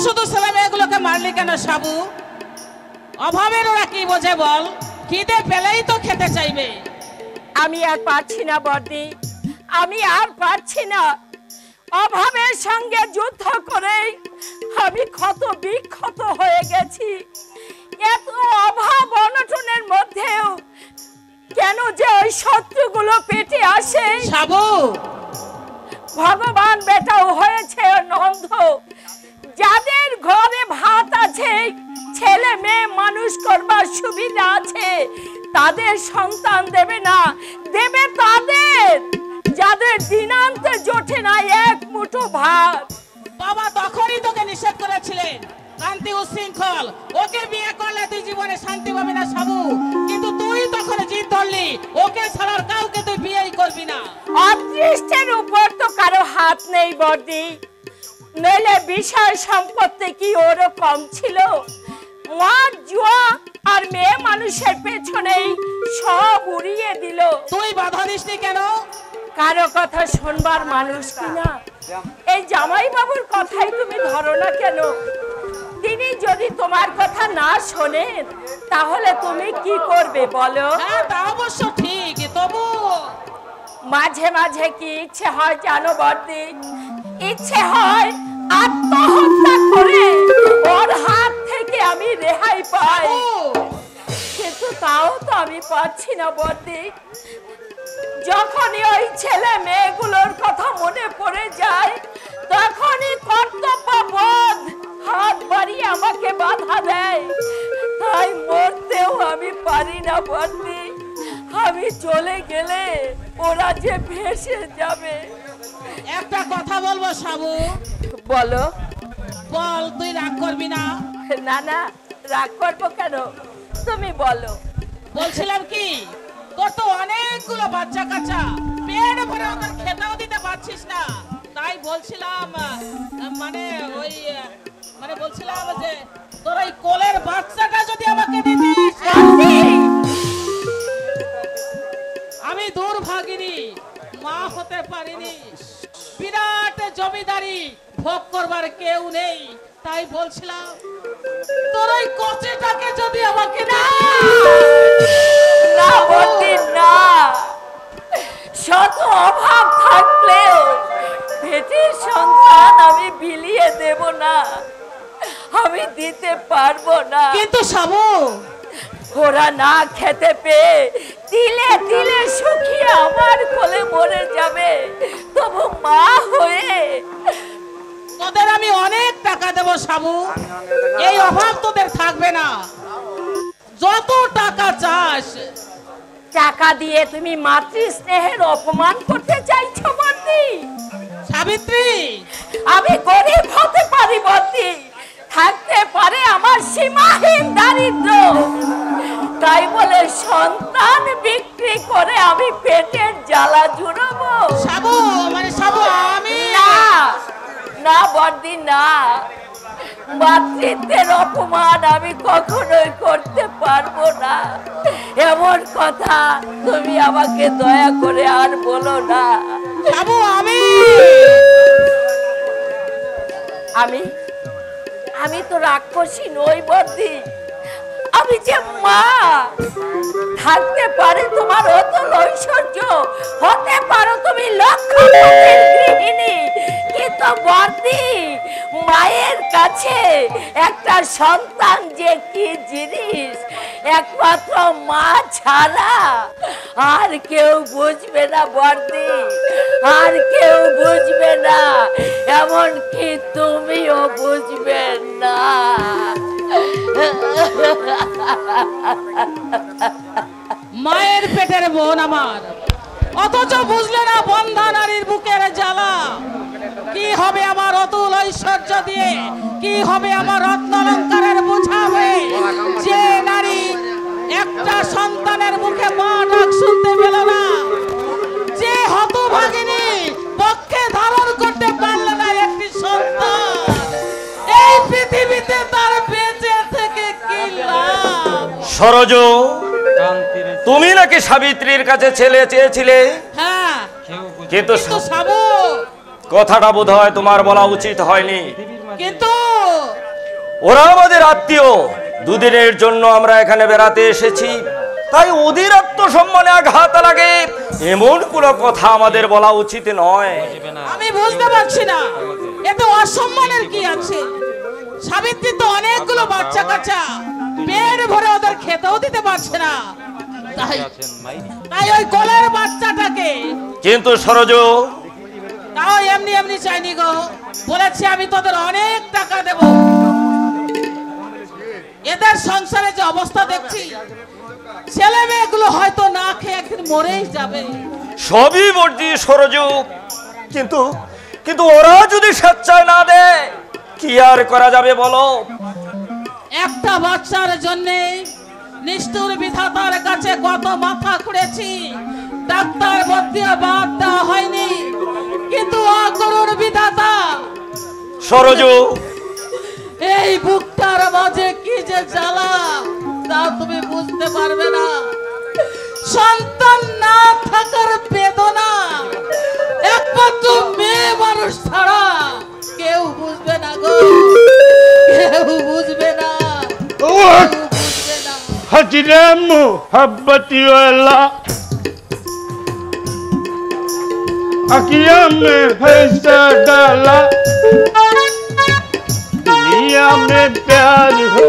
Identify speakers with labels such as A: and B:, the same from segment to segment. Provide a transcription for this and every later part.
A: শুধু ছেলে মেয়েগুলোকে মারলি কেন সাবু? অভাবের ওরা কি বোঝে বল? খিদে পেলেই তো খেতে চাইবে।
B: আমি আর পারছি না বর্দি, আমি আর পারছি না। অভাবের সঙ্গে যুদ্ধ করে আমি ক্ষত বিক্ষত হয়ে গেছি। এত অভাব অনটনের মধ্যেও কেন যে ওই শত্রুগুলো পেটে আসে।
A: সাবু,
B: ভগবান বেটাও হয়েছে নন্দ, যাদের ঘরে ভাত আছে, ছেলে মেয়ে মানুষ করবার সুবিধা আছে, তাদের সন্তান দেবে না, দেবে তাদের যাদের দিনান্তে জোটে না এক মুঠো ভাত।
A: বাবা তখনই তোকে নিষেধ করেছিলেন শান্তি উশৃঙ্খল, ওকে বিয়ে করলে তুই জীবনে শান্তি পাবি না সাবু। কিন্তু তুই তখন জিদ ধরলি ওকে ছাড়ার কাউকে তুই বিয়েই করবি না।
B: অদৃষ্টের উপর তো কারো হাত নেই বর্দি, নইলে বিষয় সম্পত্তি কি ওরও কম ছিল? মদ জুয়া আর মেয়ে মানুষের পেছনেই সব উড়িয়ে দিল।
A: তুই বাধা দিসনি কেন?
B: কারো কথা শুনবার মানুষ কিনা? এই জামাই বাবুর কথাই তুমি ধরো না কেন? তিনি যদি তোমার কথা না শোনেন তাহলে তুমি কি করবে বলো?
A: হ্যাঁ তা অবশ্য ঠিক, তবু
B: মাঝে মাঝে কি ইচ্ছে হয় জানো বর্দি? ইচ্ছে হয় আত্মহত্যা করে ওর হাত থেকে আমি রেহাই পাই, কিন্তু তাও তো আমি পাচ্ছি না বর্দি। যখনই ওই ছেলে মেয়েগুলোর কথা মনে পড়ে যায় তখনই কর্তব্যবোধ হাত বাড়িয়ে আমাকে বাধা দেয়। তাই মরতেও আমি পারি না বর্দি। আমি চলে গেলে ওরা যে ভেসে যাবে।
A: একটা কথা বলবো সাবু।
B: বলো।
A: বল, তুই রাগ করবি না?
B: না না, রাগ করবো কেন, তুমি বলো।
A: বলছিলাম কি, তোর তো অনেকগুলো বাচ্চা কাচ্চা, পেট ভরে ওদের খেতেও দিতে পারছিস না। তাই বলছিলাম বলছিলাম যে তোর ওই কোলের বাচ্চাটা যদি আমাকে দিতিস। আমি দুর্ভাগিনী, মা হতে পারিনি, বিরাট জমিদারি ভোগ করবার কেউ নেই, তাই বলছিলাম তোর ওই কচেটাকে যদি আমাকে
B: না বর্দি না, শত অভাব থাকলেও পেটের সন্তান আমি বিলিয়ে দেব না, আমি দিতে পারবো না।
A: কিন্তু সাবু,
B: ওরা না খেতে পেয়ে তিলে তিলে শুকিয়ে আমার কোলে মরে যাবে, তবু মা হয়ে
A: তোদের আমি অনেক টাকা দেবো সাবু, এই অভাব তোদের থাকবে না। যত টাকা চাস।
B: টাকা দিয়ে তুমি মাতৃ স্নেহের অপমান করতে চাইছো বর্দি?
A: সাবিত্রী,
B: আমি গরিব হতে পারি বর্দি, থাকতে পারে আমার সীমাহীন দারিদ্র, তাই বলে সন্তান বিক্রি করে আমি পেটের জ্বালা জুড়াবো?
A: সাবু সাবু, আমি
B: না না বর্দি না, মাতৃত্বের অপমান আমি কখনোই করতে পারবো না। এমন কথা তুমি আমাকে দয়া করে আর বলো না।
A: সাবু,
B: আমি তো রাক্ষসী নই বর্দি, আমি যে মা। থাকতে পারে তোমার অতুল ঐশ্বর্য, হতে পারো তুমি লক্ষপতির গৃহিণী, কিন্তু বর্দি মায়ের কাছে একটা সন্তান যে কি জিনিস একমাত্র মা ছাড়া আর কেউ বুঝবে না বর্দি, আর কেউ বুঝবে না, এমনকি তুমিও বুঝবে না।
A: মায়ের পেটের বোন আমার, অথচ বুঝলে না বন্ধা নারীর বুকের জ্বালা। কি হবে আমার অতুল ঐশ্বর্য দিয়ে, কি হবে আমার রত্নালঙ্কারের বোঝা হয়ে, যে নারী একটা সন্তানের মুখে মা ডাক শুনতে পেল না, যে হতভাগিনী পক্ষে ধারণ করতে পারল না একটি সন্তান, এই পৃথিবীতে তার বেঁচে থেকে কি লাভ?
C: সরজ, তুমি নাকি সাবিত্রীর কাছে ছেলে চেয়েছিলে?
A: হ্যাঁ,
C: কিন্তু
A: সাবু,
C: কথাটা বোধহয় তোমার বলা উচিত হয়নি।
A: কিন্তু
C: ওরা আমাদের আত্মীয়, দুদিনের জন্য আমরা এখানে বেড়াতে এসেছি, তাই ওদের আত্মসম্মানে আঘাত লাগে এমন কোনো কথা আমাদের বলা উচিত নয়।
A: আমি বুঝতে পারছি না এতে অসম্মানের কি আছে। সাবিত্রী তো অনেকগুলো বাচ্চা কাচ্চা, পেট ভরে ওদের খেতেও দিতে পারছে না, তাই তাই ওই কোলের বাচ্চাটাকে
C: কিন্তু সরোজ,
A: তাও এমনি এমনি চাইনি গো, বলেছি আমি তোদের অনেক টাকা দেব। এদের সংসারে যে অবস্থা দেখছি, ছেলে মেয়েগুলো হয়তো না খেয়ে একদিন মরেই যাবে।
C: সবই বর্জি সরোজ, কিন্তু কিন্তু ওরা যদি স্বেচ্ছায় না দেয় কি আর করা যাবে বলো?
A: একটা বাচ্চার জন্য নিষ্ঠুর বিধাতার কাছে কত মাথা খুঁড়েছি, ডাক্তার বদ্যিয়া বাদ দেওয়া হয়নি, কিন্তু অকরুণ বিধাতা
C: সরোজ,
A: এই বুকটার মাঝে কি যে জ্বালা তা তুমি বুঝতে পারবে না। সন্তান না থাকার বেদনা একমাত্র মেয়ে মানুষ ছাড়া কেউ বুঝবে না গো, কেউ বুঝবে না, কেউ বুঝবে না।
D: हजरे मोहब्बती वाला अकिया में फैसा डाला, दुनिया में प्यार हो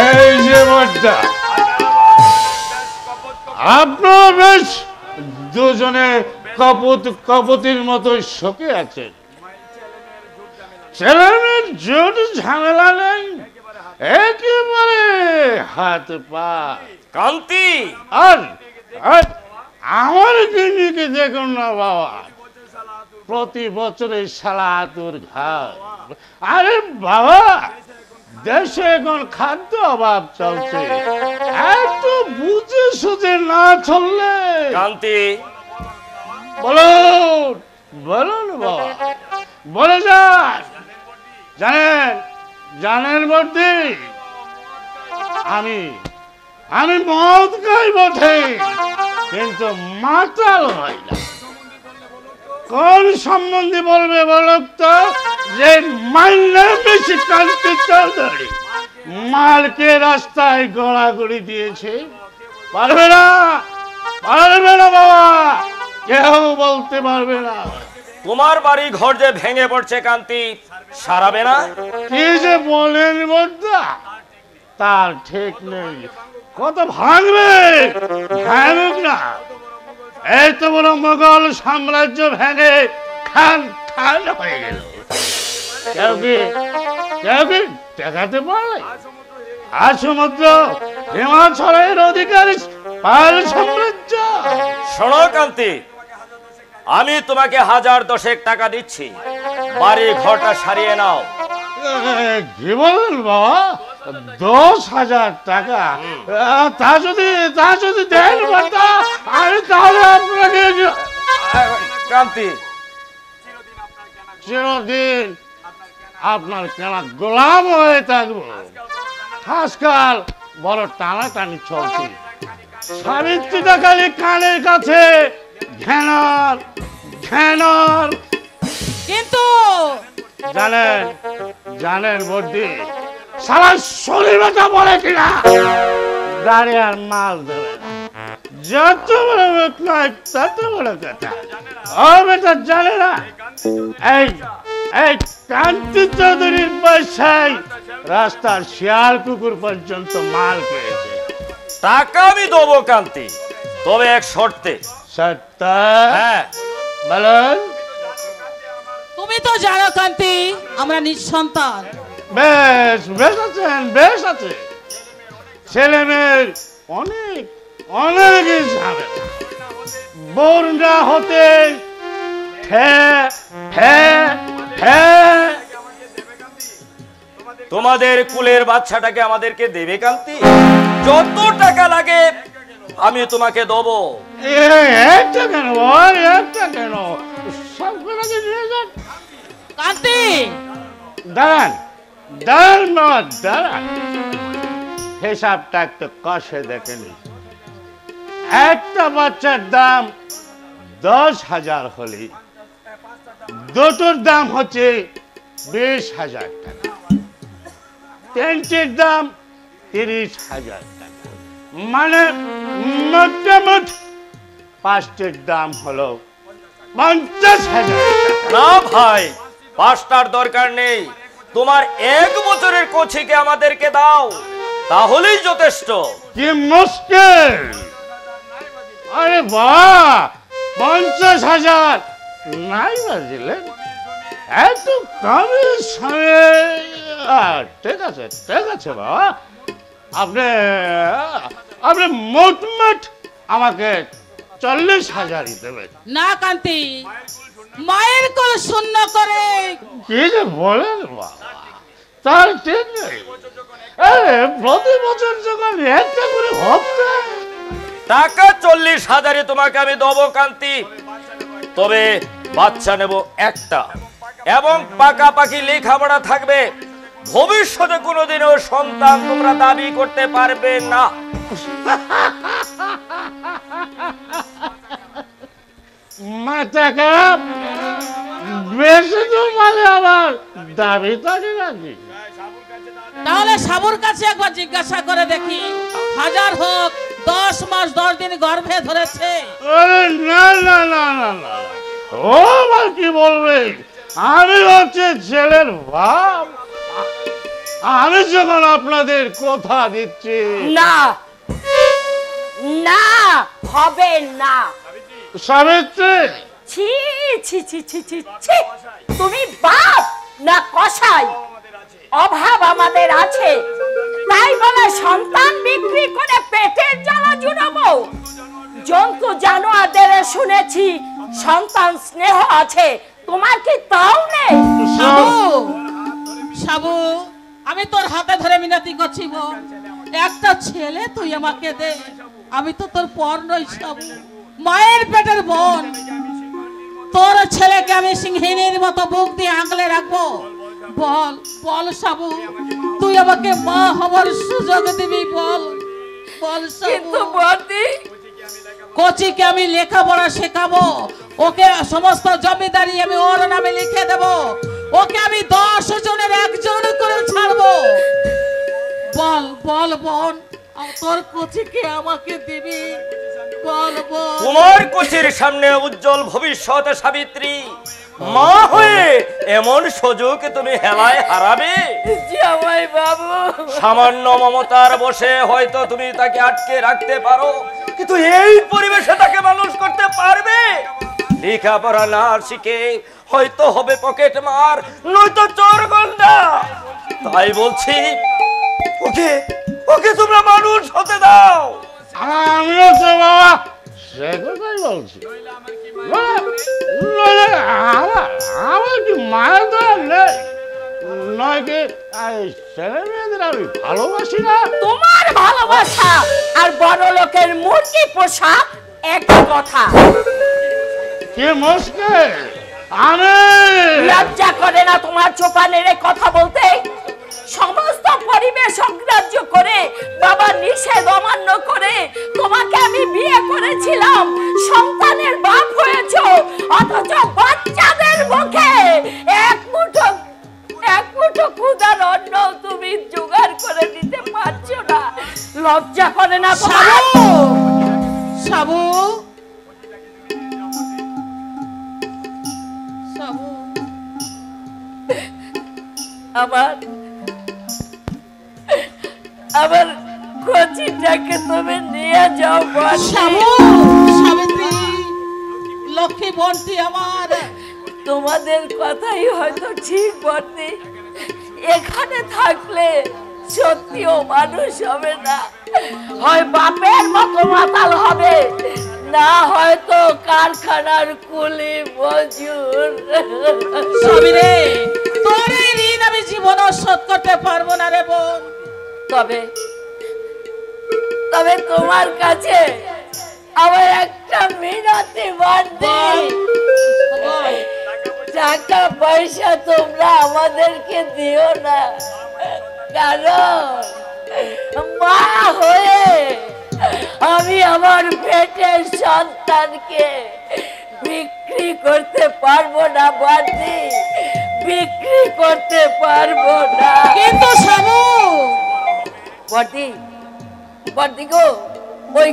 D: ऐसे मरता। আপনারা বেশ দুজনে কপতির মতো শোকে আছেন। ছেলেমেয়ের জোর ঝামেলা নেই, একেবারে হাত পা।
C: কান্তি,
D: আর আমার গিন্নিকে দেখুন না বাবা, প্রতি বছরে সালা তোর ঘাট। আরে বাবা, দেশে এখন খাদ্য অভাব চলছে, একটু বুঝে সুঝে না চললে।
C: কান্তি,
D: বলুন বলুন বাবা, বলে যান। জানেন বর্দি, আমি মদ খাই বটে, কিন্তু মাতাল হয় না। কোন সম্বন্ধে বলবে বলো তো, যে মাইনে বেশি কান্তি চৌধুরী মালকে রাস্তায় গড়াগড়ি দিয়েছে? পারবে না বাবা, কেউ বলতে পারবে না।
C: তোমার বাড়ি ঘর যে ভেঙে পড়ছে কান্তি, সারাবে না?
D: কি যে বলেন বর্দা, তার ঠিক নেই। কত ভাঙবে, ভাঙুক না। এই তো বড় মোগল সাম্রাজ্য ভেঙে খান খান হয়ে গেল। কেউ কি দেখাতে পারলে? আর সমুদ্র হিমাচলের অধিকারী পাল সাম্রাজ্য।
C: শোনো কান্তি, আমি তোমাকে 1010 টাকা দিচ্ছি, বাড়ি ঘরটা সারিয়ে নাও।
D: কি বলেন বাবা, 10,000 টাকা? তা যদি দেন বাবা, আমি তাহলে আপনাকে
C: কান্তি,
D: চিরদিন আপনার কেনা গোলাম হয়ে থাকবো। আজকাল বড় টানাটানি চলছে, সাবিত্রীটা খালি কানের কাছে ঘ্যানর ঘ্যানর।
A: কিন্তু
D: জানেন বর্দি, সারা শরীর ব্যথা বলে কিনা গাড়ি আর মাল দেবে না। যত বড় মুখ নয় তত বড় কথা। ও বেটা জানে না, এই কান্তি চৌধুরীর পয়সায় রাস্তার শিয়াল কুকুর পর্যন্ত মাল পেয়েছে।
C: টাকা আমি দেবো কান্তি, তবে এক শর্তে।
D: সত্য?
C: হ্যাঁ।
D: বলুন।
A: তুমি তো জানো কান্তি, আমরা নিঃসন্তান।
D: বেশ আছে। ছেলে মেয়ের অনেক ঝামেলা। বন্যা হতে
C: তোমাদের কুলের বাচ্চাটাকে আমাদেরকে দেবে কান্তি? যত টাকা লাগে আমি তোমাকে দেবো।
D: একটা কেন একটা কেন, সব কটাকে নিয়ে যান।
A: কান্তি,
D: দাঁড়ান, হিসাবটা একটু কষে দেখেনি। একটা বাচ্চার দাম 10,000 হলে দুটোর দাম হচ্ছে 20,000 টাকা, তিনটির দাম 30,000 টাকা, মানে মোটামুট পাঁচটির দাম হলো 50,000 টাকা।
C: না ভাই, 5টার দরকার নেই, তোমার 1 বছরের কচিকে আমাদেরকে দাও, তাহলেই যথেষ্ট।
D: কি মুশকিল! আরে বাহ, 50,000 নাই বাজিলেন, এত কমে সময়ে। ঠিক আছে ঠিক আছে বাবা, আপনি আপনি মোটমাট আমাকে 40,000ই দেবেন।
A: না কান্তি, মায়ের কোল শূন্য করে
D: কি যে বলেন বাবা, তার ঠিক নেই। আরে প্রতি বছর যখন একটা করে হচ্ছে,
C: টাকা 40,000-ই তোমাকে আমি দেবো কান্তি, তবে বাচ্চা নেব একটা, এবং পাকাপাকি লেখাপড়া থাকবে। ভবিষ্যতে কোনোদিনও সন্তান তোমরা দাবি করতে পারবে না।
D: মাথা খারাপ, বেশি তো মানে আমার দাবি থাকে নাকি?
A: তাহলে সাবুর কাছে একবার জিজ্ঞাসা করে দেখি, 1000 হোক, 10 মাস 10 দিন গর্ভে ধরেছে।
D: আরে না না না না না, ও আবার কি বলবে? আমি হচ্ছে ছেলের বাপ, আমি যখন আপনাদের কথা দিচ্ছি।
B: না না, হবে না।
D: সাবিত্রী,
B: ছি ছি ছি ছি ছি ছি, তুমি বাপ না কসাই? অভাব আমাদের আছে, তাই বলে সন্তান বিক্রি করে পেটের জ্বালা জুড়াবো? জন্তু জানোয়ারদের শুনেছি সন্তান স্নেহ আছে, তোমার কি তাও নেই?
A: সাবু, সাবু, আমি তোর হাতে ধরে মিনতি করছি, বোন, একটা ছেলে তুই আমাকে দে, আমি তো তোর পর নই সাবু, মায়ের পেটের বোন। তোর ছেলেকে আমি সিংহিনীর মতো বুক দিয়ে আগলে রাখবো। বল বল সাবু, তুই আমাকে মা হবার সুযোগ দিবি? বল বল সাবু।
B: কিন্তু বর্দি,
A: কোচিকে আমি লেখাপড়া শেখাবো, ওকে সমস্ত জমিদারি আমি ওর নামে লিখে দেব, ওকে আমি 10 জনের 1 জন করে ছাড়বো। বল বল বোন, তোর কোচিকে আমাকে দিবি? বল বল।
C: তোমার কোচির সামনে উজ্জ্বল ভবিষ্যৎ সাবিত্রী, মা হয়ে এমন সুযোগ তুমি হেলায় হারাবে?
B: জামাই বাবু,
C: সামান্য মমতার বসে হয়তো তুমি তাকে আটকে রাখতে পারো, কিন্তু এই পরিবেশে তাকে মানুষ করতে পারবে? লেখাপড়া না শিখে হয়তো হবে পকেট মার, নয়তো চোর গন্ডা। তাই বলছি, ওকে ওকে তোমরা মানুষ হতে দাও।
D: আমিও তো বাবা সে কথাই বলছি। আমার কি মায়ের দয়া নেই? নয় কি ছেলে মেয়েদের আমি ভালোবাসি না?
B: তোমার ভালোবাসা আর বড় লোকের মুরগি পোষা এক কথা।
D: কি মুশকিল! আমি
B: লজ্জা করে না তোমার চোপানের কথা বলতে? সমস্ত পরিবেশ অগ্রাহ্য করে, বাবা নিষেধ অমান্য করে তোমাকে আমি বিয়ে করেছিলাম, সন্তানের বাপ হয়েছো, অথচ বাচ্চাদের মুখে এক মুঠো ক্ষুধার অন্ন তুমি জোগাড় করে দিতে পারছো না। লজ্জা করে না তোমার?
A: সাবু, সাবু,
B: আমার কচিটাকে তুমি নিয়ে যাও।
A: সাবু, সাবিত্রী, লক্ষ্মী বোনটি আমার।
B: তোমাদের কথাই হয়তো ঠিক বটে, এখানে থাকলে সত্যিও মানুষ হবে না, হয় বাপের মতো মাতাল হবে, না হয়তো কারখানার কুলি মজুর।
A: সবিরে, তোর এই ঋণ আমি জীবনও শোধ করতে পারবো না রে বোন।
B: তবে তোমার কাছে আমার একটা মিনতি বর্দি, টাকা পয়সা তোমরা আমাদেরকে দিও না, কারণ মা হয়ে আমি আমার পেটের সন্তানকে বিক্রি করতে পারবো না বর্দি। বিক্রি করতে পারবো না।
A: কিন্তু সাবু,
B: বর্দি, বর্দি গো, ওই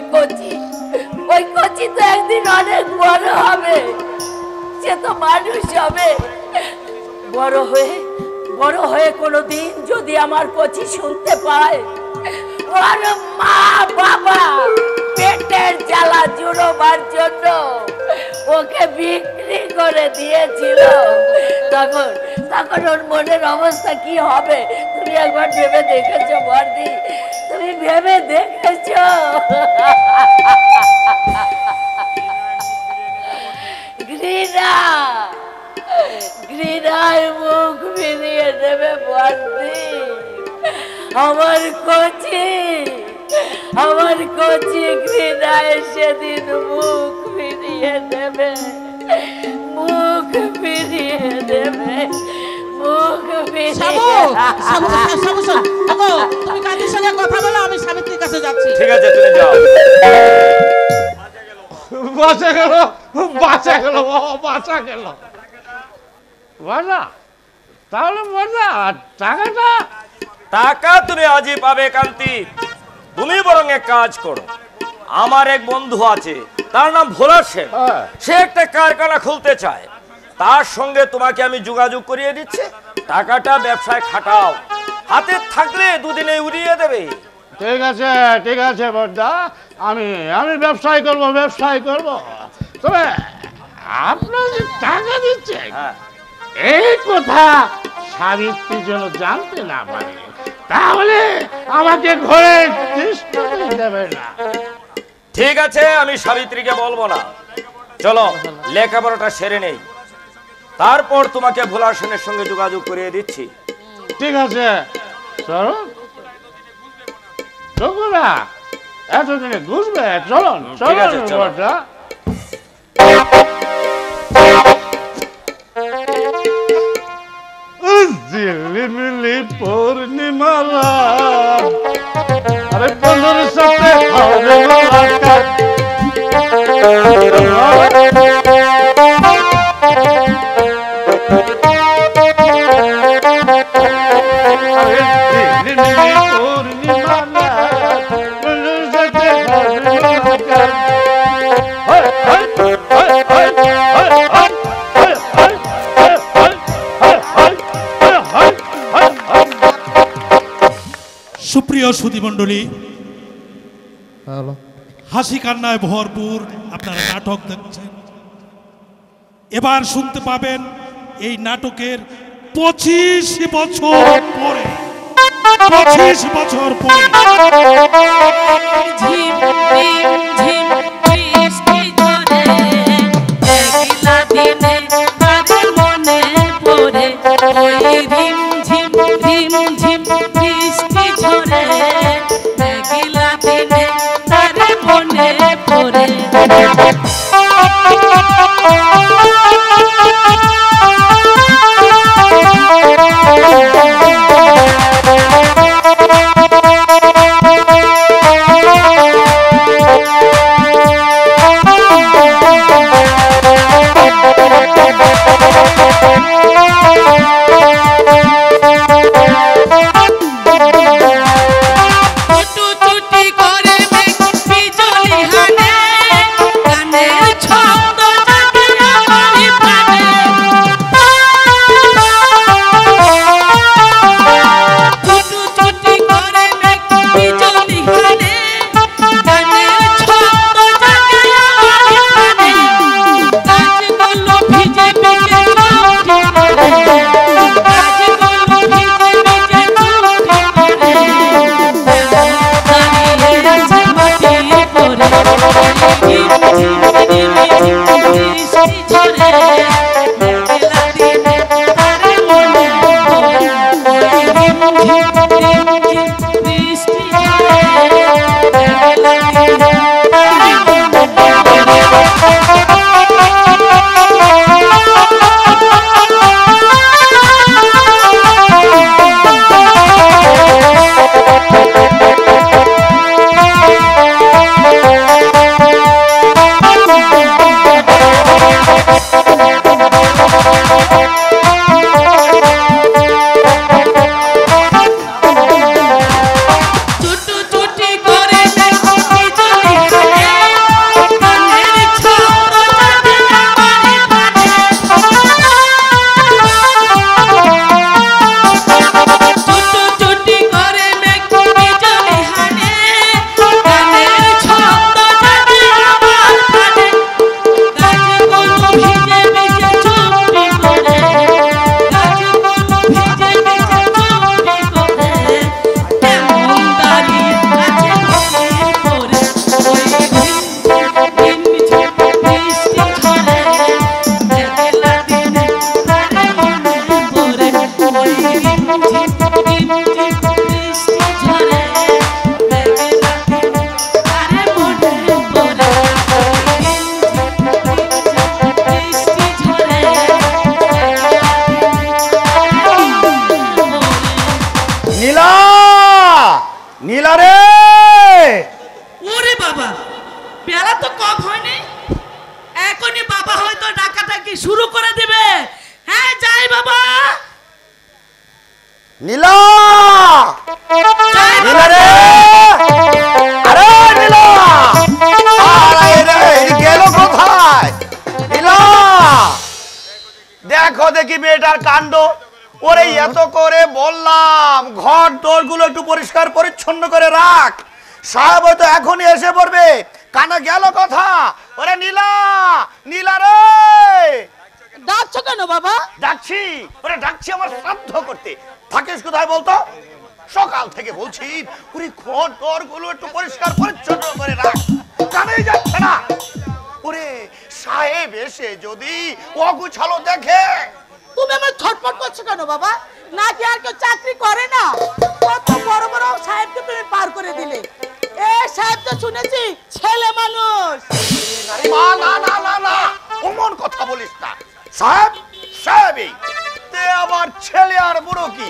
B: কচি তো একদিন অনেক বড় হবে, সে তো মানুষ হবে। বড় হয়ে কোনোদিন যদি আমার কচি শুনতে পায় ওর মা বাবা পেটের জ্বালা জুড়োবার জন্য ওকে বিক্রি করে দিয়েছিল, তখন ওর মনের অবস্থা কি হবে তুমি একবার ভেবে দেখেছো বর্দি? তুমি ভেবে দেখেছো? ঘৃণায় মুখ ফিরিয়ে দেবে বর্দি। আমার কচি ঘৃণায় সেদিন মুখ ফিরিয়ে দেবে, মুখ ফিরিয়ে দেবে, মুখ
A: সাবু, সাবু,
B: ফিরিয়ে।
A: সাবু শোন, ওগো, তুমি কাদের সঙ্গে কথা বলো, আমি সাবিত্রীর কাছে যাচ্ছি।
C: ঠিক আছে, তুমি যাও।
D: বাঁচা গেল, বাঁচা গেল, বাঁচা গেল। বাজা, তাহলে বাজা টাকাটা?
C: টাকা তুমি আজই পাবে কান্তি। তুমি বরং এক কাজ করো, আমার এক বন্ধু আছে, তার নাম ভোলা সেন।
D: হ্যাঁ।
C: সে একটা কারখানা খুলতে চায়, তার সঙ্গে তোমাকে আমি যোগাযোগ করিয়ে দিচ্ছি। টাকাটা ব্যবসায় খাটাও, হাতে থাকলে দুদিনে উড়িয়ে দেবে।
D: ঠিক আছে বড়দা, আমি ব্যবসায় করব। তবে আপনার যে টাকা দিচ্ছেন,
C: হ্যাঁ,
D: এই কথা সাবিত্রী যেন জানতে না পারে, তাহলে আমাকে ঘরে তিষ্ঠতে দেবে না।
C: ঠিক আছে, আমি সাবিত্রীকে বলবো না। চলো লেখাপড়াটা সেরে নেই, তারপর তোমাকে ভোলা সেনের সঙ্গে যোগাযোগ করিয়ে দিচ্ছি।
D: ঠিক আছে, চলো না, এতদিনে বুঝবে। চলুন
C: ঠিক আছে,
D: চলুন
C: চলো।
D: বড়দা। ঝিলিমিলি পূর্ণিমা রাত, আরে বন্ধুর সাথে হবে মোলাকাত। আরে ঝিলিমিলি পূর্ণিমা রাত, বন্ধুর সাথে হবে মোলাকাত। হয়, হয়, হয়, হয়, হয়, হয়, হয়, হয়, হয়, হয়, হয়, হয়, হয়, হয়।
E: সুপ্রিয় সুধীমণ্ডলী, হাসি কান্নায় ভরপুর আপনারা নাটক দেখছেন। এবার শুনতে পাবেন এই নাটকের 25 বছর পরে, 25 বছর পরে
A: ঝিম ঝিম ঝিম বৃষ্টি ঝরে, একলা দিনে কার মনে পড়ে, ওই ঝিম ঝিম ঝিম ঝিম বৃষ্টি ঝরে, একলা দিনে কার মনে পড়ে। টুটি করে মেঘ বিজলি হানে, গানের ছন্দ জাগে আমারই প্রাণে। টুটি করে মেঘ বিজলি হানে, গানের ছন্দ জাগে আমারই প্রাণে। গাছগুলো ভিজে ভিজে চুপটি করে, গাছগুলো ভিজে ভিজে চুপটি করে, দাঁড়িয়ে আছে মাটির পরে, ঝিম ঝিম ঝিম ঝিম বৃষ্টি ঝরে, মেঘলা দিনে তার মনে পড়ে, ওই ঝিম ঝিম ঝিম ঝিম বৃষ্টি ঝরে, মেঘলা দিনে তার মনে পড়ে। কি শুরু করে দিবে? হ্যাঁ যাই বাবা।
C: নীলা, নীলা রে, আরে নীলা, আরে রে, গেল কোথায়? নীলা, দেখো দেখি মেয়েটার কাণ্ড। ওরে এত করে বললাম ঘর দোরগুলো একটু পরিষ্কার পরিচ্ছন্ন করে রাখ, সাহেব হয়তো এখনই এসে পড়বে। কানা গেল কথা? ওরে নীলা, নীলা রে,
A: ডাকছো কেন বাবা?
C: ডাকছি, ওরে ডাকছি আমার শ্রাদ্ধ করতে। থাকিস কোথায় বলতো? সকাল থেকে বলছি ওরে ঘর দোরগুলো একটু পরিষ্কার পরিচ্ছন্ন করে রাখ, কানেই যাচ্ছে না। ওরে সাহেব এসে যদি অগুছালো দেখে।
A: তুমি আমার ছটফট করছো কেন বাবা? নাকি আর কেউ চাকরি করে না? কত বড় বড় সাহেবকে তুমি পার করে দিলে। এ সাহেব তো শুনেছি ছেলে মানুষ।
C: মা, না না না না, অমন কথা বলিস না। সাহেব সাহেবই, তে আবার ছেলে আর বুড়ো কি?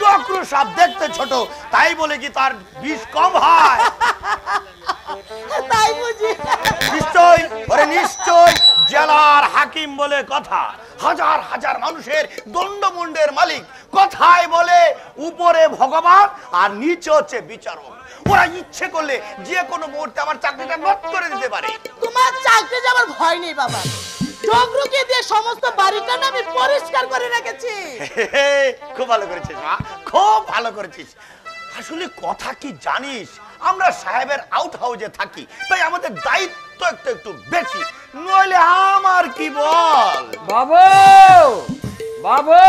C: ডক্টর সাহেব দেখতে ছোট, তাই বলে কি তার বিষ কম হয়?
A: তাই বুঝি?
C: নিশ্চয়, ওরে নিশ্চয় জেলার হাকিম বলে কথা। হাজার হাজার মানুষের দণ্ডমুণ্ডের মালিক। কথায় বলে উপরে ভগবান আর নিচে হচ্ছে বিচারক। ওরা ইচ্ছে করলে যে কোনো মুহূর্তে আমার চাকরিটা নষ্ট করে দিতে পারে।
A: তোমার চাকরি যাবার ভয় নেই বাবা। জগরুকে দিয়ে সমস্ত বাড়িটা না আমি পরিষ্কার করে রেখেছি।
C: খুব ভালো করেছিস মা, খুব ভালো করেছিস। আসলে কথা কি জানিস, আমরা সাহেবের আউট হাউসে থাকি, তাই আমাদের দায়িত্ব একটু একটু বেশি। নইলে আমার কি বল?
F: বাবু, বাবু,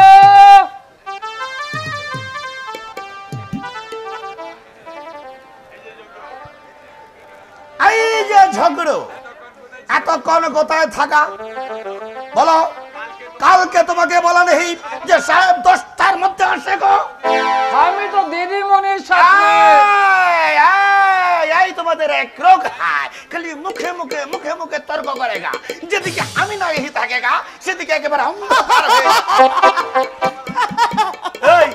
C: এই যে ঝগড়ো, এতক্ষণ কোথায় থাকা বলো? কালকে তোমাকে বলা নেই যে সাহেব 10টার মধ্যে আসে গো?
F: আমি তো দিদিমণির সাথে।
C: এই তোমাদের এক রোগ হয়, খালি মুখে মুখে মুখে মুখে তর্ক করেগা। যেদিকে আমি না এই থাকেগা সেদিকে একেবারে অন্ধকার হয়ে। এই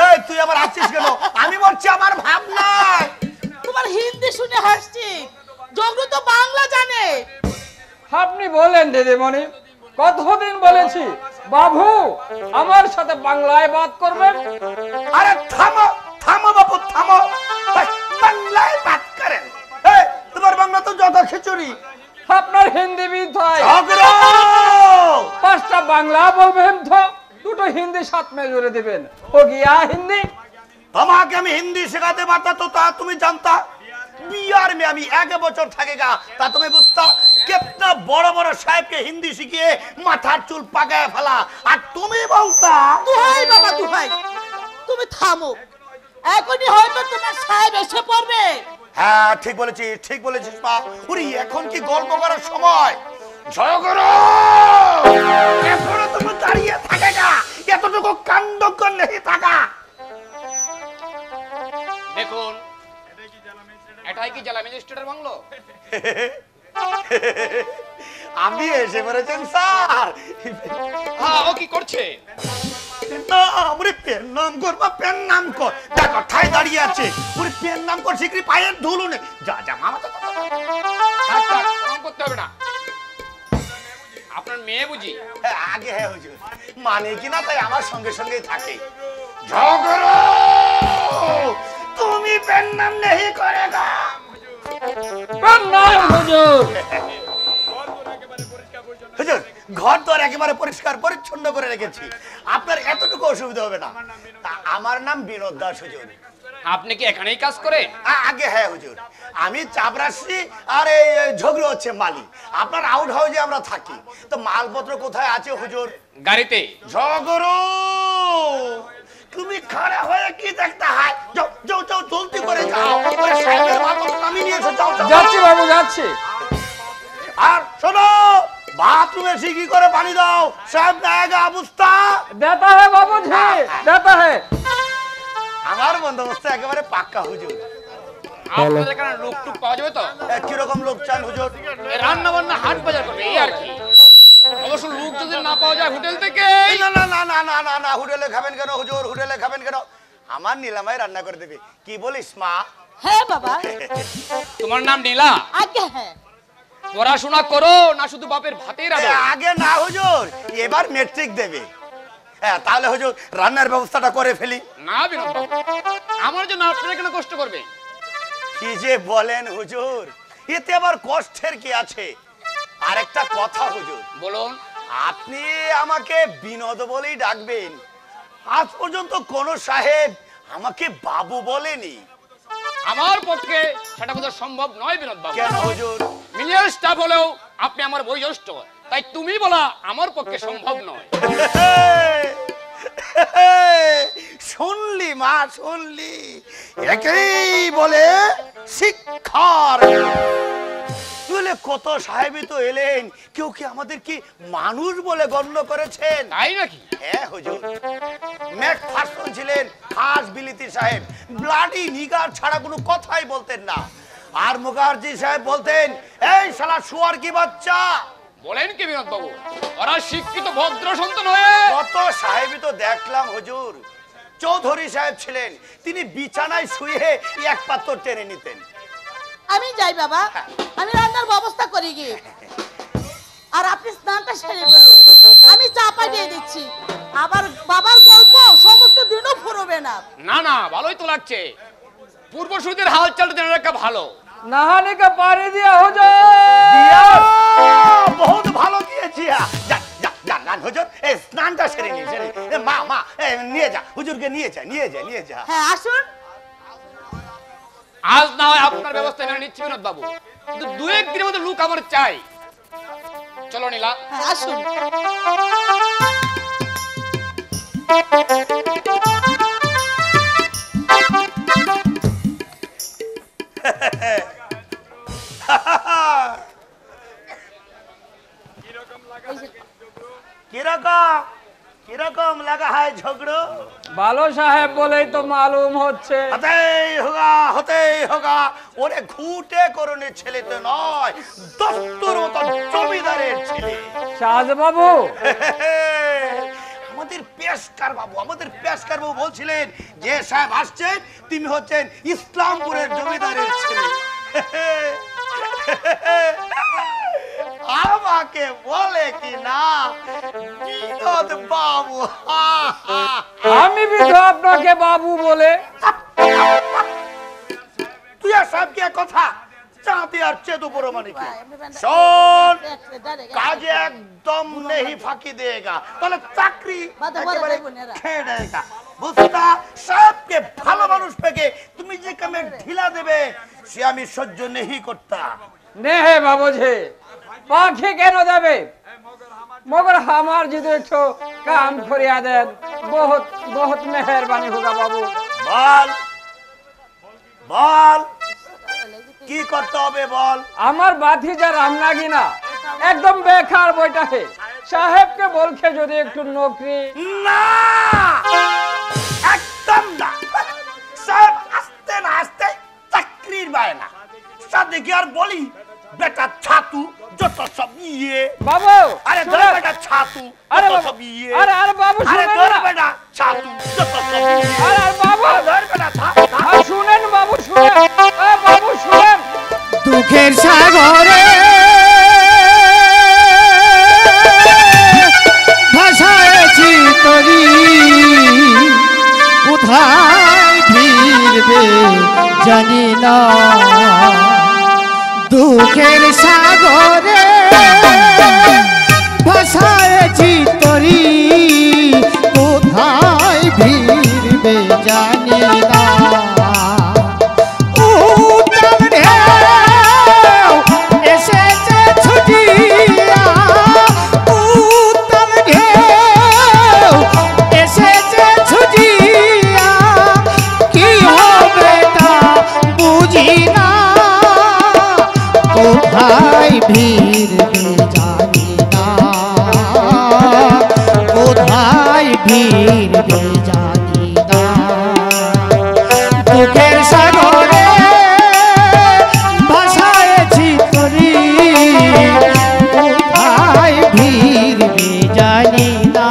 C: এই তুই আবার আসছিস কেন? আমি বলছি আমার ভাবনা।
A: তোমার হিন্দি শুনে হাসছি, জগরু তো বাংলা জানে।
F: আপনি বলেন দিদিমণি, কতদিন বলেছি বাবু আমার সাথে বাংলায় বাত করবেন।
C: আরে থামো থামো বাবু থামো, বাংলায় বাত করেন। এই তোমার বাংলা তো জগা খিচুড়ি।
F: আপনার হিন্দি বিধায়
C: ঝগড়া
F: 5টা বাংলা বলবেন তো 2টো হিন্দি সাথ में जोड़े দিবেন। हो गया हिंदी।
C: তোমাকে আমি হিন্দি শেখাতে পারতাম তো তা তুমি জানতা? বিহার में আমি 1 বছর থাকেগা, তা তুমি বুঝতা? कितना বড় বড় সাহেবকে হিন্দি শিখিয়ে মাথার চুল পাকায় ফেলা, আর তুমি বলতা?
A: দুহাই বাবা দুহাই, তুমি থামো। এখনই হয়তো তোমার সাহেব এসে পড়বে।
C: হ্যাঁ ঠিক বলেছিস মা। ওরে এখন কি গল্প করার সময়? ঝগড়া এখনো তুমি দাঁড়িয়ে থাকেগা, এতটুকু কাণ্ড করলে থাকা।
G: দেখুন, এটাই কি জেলা ম্যাজিস্ট্রেটের বাংলো?
C: আপনি এসে পড়েছেন স্যার।
G: হ্যাঁ, ও কি করছে?
C: না আমরে পেন নাম করবা, পেন নাম কর। দেখো ঠাই দাঁড়িয়ে আছে, ওরে পেন নাম কর, শিগগিরি পায়ের ধুলো নে। যা যা মামা তো
G: থাক থাক, নাম করতে হবে না। আপনার মেয়ে বুঝি?
C: আগে হ্যাঁ হুজুর, মানে কি না তাই আমার সঙ্গে সঙ্গেই থাকে। ঝগড়া তুমি পেন নাম নেই করেগা।
F: প্রণাম হুজুর।
C: হুজুর ঘর তো একেবারে পরিষ্কার পরিচ্ছন্ন করে রেখেছি, আপনার এতটুকু অসুবিধা হবে না। তা আমার নাম বিনোদ দাস হুজুর।
G: আপনি কি এখানেই কাজ করেন?
C: আগে হ্যাঁ হুজুর, আমি চাপরাশি আর এই ঝগড়া হচ্ছে মালি। আপনার আউট হাউসে আমরা থাকি। তো মালপত্র কোথায় আছে হুজুর?
G: গাড়িতে।
C: ঝগড়া তুমি খাড়া হয়ে কি দেখতে হয়? যাও যাও যাও জলদি করে যাও, ওরে সাহেবের মালপত্র আমি নিয়ে এসে যাও যাও।
F: যাচ্ছি বাবু যাচ্ছি।
C: আর শোনো, বাথরুমে সিকি করে পানি দাও, সাহেব নায়গা অবস্থা।
F: देता है बाबूजी, देता है।
C: আমার বন্দোবস্ত একেবারে পাক্কা হুজুর।
G: আপনাদের এখানে লোক টুক পাওয়া যাবে তো?
C: কিরকম লোক চান হুজুর?
G: রান্না বান্না হাট বাজার করবে এই আর কি। অবশ্য লোক যদি না পাওয়া যায় হোটেল থেকে।
C: না না না না না না না, হোটেলে খাবেন কেন হুজুর? হোটেলে খাবেন কেন? আমার নীলামাই রান্না করে দেবে। কি বলিস মা?
A: হ্যাঁ বাবা।
G: তোমার নাম নীলা?
A: আগে হ্যাঁ।
G: পড়াশোনা করো না শুধু বাপের ভাতের আদর?
H: আগে না হুজুর, এবার মেট্রিক দেবে। হ্যাঁ, তাহলে হুজুর রান্নার ব্যবস্থাটা করে ফেলি।
G: না বিনোদ বাবু, আমার জন্য আপনারা কেন কষ্ট করবে?
H: কি যে বলেন হুজুর, এতে আবার কষ্টের কি আছে? আরেকটা কথা হুজুর,
G: বলুন।
H: আপনি আমাকে বিনোদ বলেই ডাকবেন। আজ পর্যন্ত কোন সাহেব আমাকে বাবু বলেনি।
G: আমার পক্ষে সেটা বোধহয় সম্ভব নয় বিনোদ বাবু।
H: কেন হুজুর?
G: মিলিয়ন স্টাফ হলেও আপনি আমার বয়োজ্যেষ্ঠ, তাই তুমি বলা আমার পক্ষে সম্ভব নয়।
H: শুনলি মা, শুনলি? একেই বলে শিক্ষার। তুলে কত সাহেবই তো এলেন, কেউ কি আমাদের কি মানুষ বলে গণ্য করেছেন?
G: তাই নাকি?
H: হ্যাঁ হুজুর, ম্যাকফার্সন ছিলেন খাস বিলিতি সাহেব, ব্লাডি নিগার ছাড়া কোনো কথাই বলতেন না। আর মুখার্জি সাহেব বলতেন, এই শালা শুয়ার কি বাচ্চা।
G: বলেন কি বিনোদ বাবু, ওরা শিক্ষিত ভদ্র সন্তান হয়ে
H: কত সাহেবই তো দেখলাম হুজুর। চৌধুরী সাহেব ছিলেন, তিনি বিছানায় শুয়ে এক পাত্র টেনে নিতেন।
I: আমি যাই বাবা, আমি রান্নার ব্যবস্থা করি গিয়ে। আর আপনি স্নানটা সেরে ফেলুন, আমি চা পাঠিয়ে দিচ্ছি। আবার বাবার গল্প সমস্ত দিনও ফুরবে না।
G: না না, ভালোই তো লাগছে। পূর্বসূরীদের হাল চালটা জেনে রাখা ভালো।
F: नहाने का पानी दिया हो जाए।
H: বহুত ভালো দিয়েছি। জান হুজুর, এই স্নানটা সেরে নিয়ে সেরে মা মা নিয়ে যা, হুজুরকে নিয়ে যা, নিয়ে যা, নিয়ে যা।
I: হ্যাঁ আসুন।
G: আজ না হয় আপনার ব্যবস্থা মেনে নিচ্ছি বিনোদ বাবু, কিন্তু দু একদিনের মধ্যে লুক আমার চাই। চলো নীলা।
I: হ্যাঁ আসুন।
H: কিরকম লাগা হয় ঝগড়ো?
F: बालो साहेब बोले तो मालूम होच्छे।
H: হতেই হোগা। ওরে ঘুটে করণের ছেলে তো নয়, দস্তুর মতো জমিদারের ছেলে।
F: शाहज बाबू
H: আমাদের পেশকার বাবু বলছিলেন, যে সাহেব আসছেন তিনি হচ্ছেন ইসলামপুরের জমিদারের ছেলে। আমাকে বলে কি না বিনোদ বাবু।
F: আমি भी तो আপনাকে বাবু বলে।
H: তুই আর সাহেবকে এক কথা চাঁদে আর চেদু বড় মানে কি? শোন, কাজে একদম নেহি ফাঁকি দেগা, তাহলে চাকরি একেবারে খেয়ে দেগা। বুঝতা? সাহেবকে ভালো মানুষ পেকে তুমি যে কামে ঢিলা দেবে সে আমি সহ্য নেহি করতা।
F: নেহে বাবুজি, পাখি কেন যাবে? मगर हमार যদি একটু কাম করিয়া দেন, बहुत बहुत मेहरबानी होगा बाबू।
H: বল বল, কি করতে হবে বল।
F: আমার বাতিজা রামনাগিনা একদম বেকার বইটাকে সাহেবকে বলকে যদি একটু নকরি।
H: না, একদম না। সাহেব আসতে না আসতে চাকরির বায়না। সাথে কি আর বলি, বেটা ছাতু যত সব ইয়ে।
F: বাবু
H: আরে ধর বেটা ছাতু
F: আরে
H: যত
F: বাবু,
H: সব ইয়ে।
F: আরে আরে বাবু
H: আরে
F: শুনেন
H: ধর
F: না।
H: বেটা ছাতু যত সব ইয়ে।
F: আরে আরে বাবু
H: ধর বেটা
F: আর শুনেন বাবু, শুনেন। এ বাবু শুনেন।
J: দুঃখের সাগরে ভাসাইছি তরি, কোথায় ভিড়বে জানি না। দুঃখের সাগরে ভাসাইছি তরি, কোথায় ভিড়বে জানি না। এসেছে ছুটিয়া উত্তম ঢেউ, এসেছে ছুটিয়া, কি হবে তা বুঝি না। কোথায় ভিড়বে জানি না, কোথায় ভিড়বে জানি না। দুঃখের সাগরে ভাসাইছি তরি, কোথায় ভিড়বে জানি না।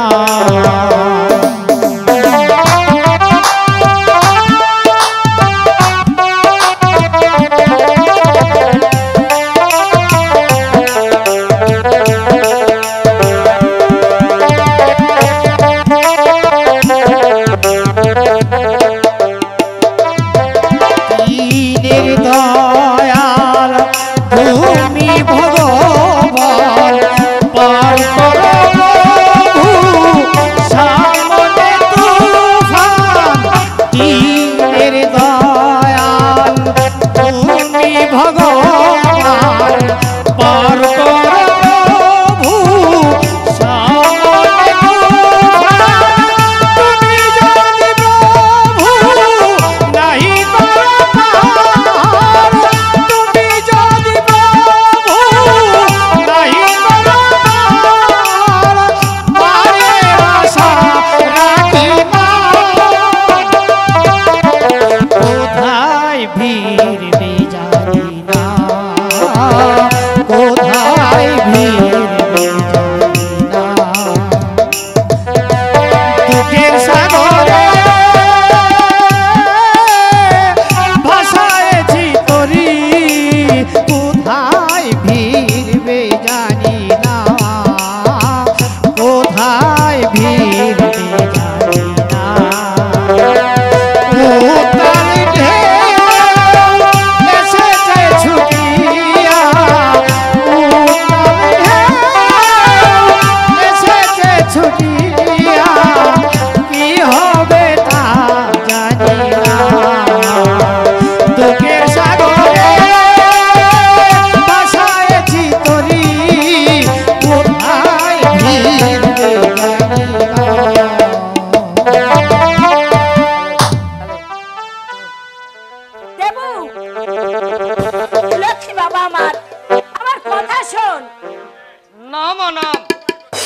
C: না মা না,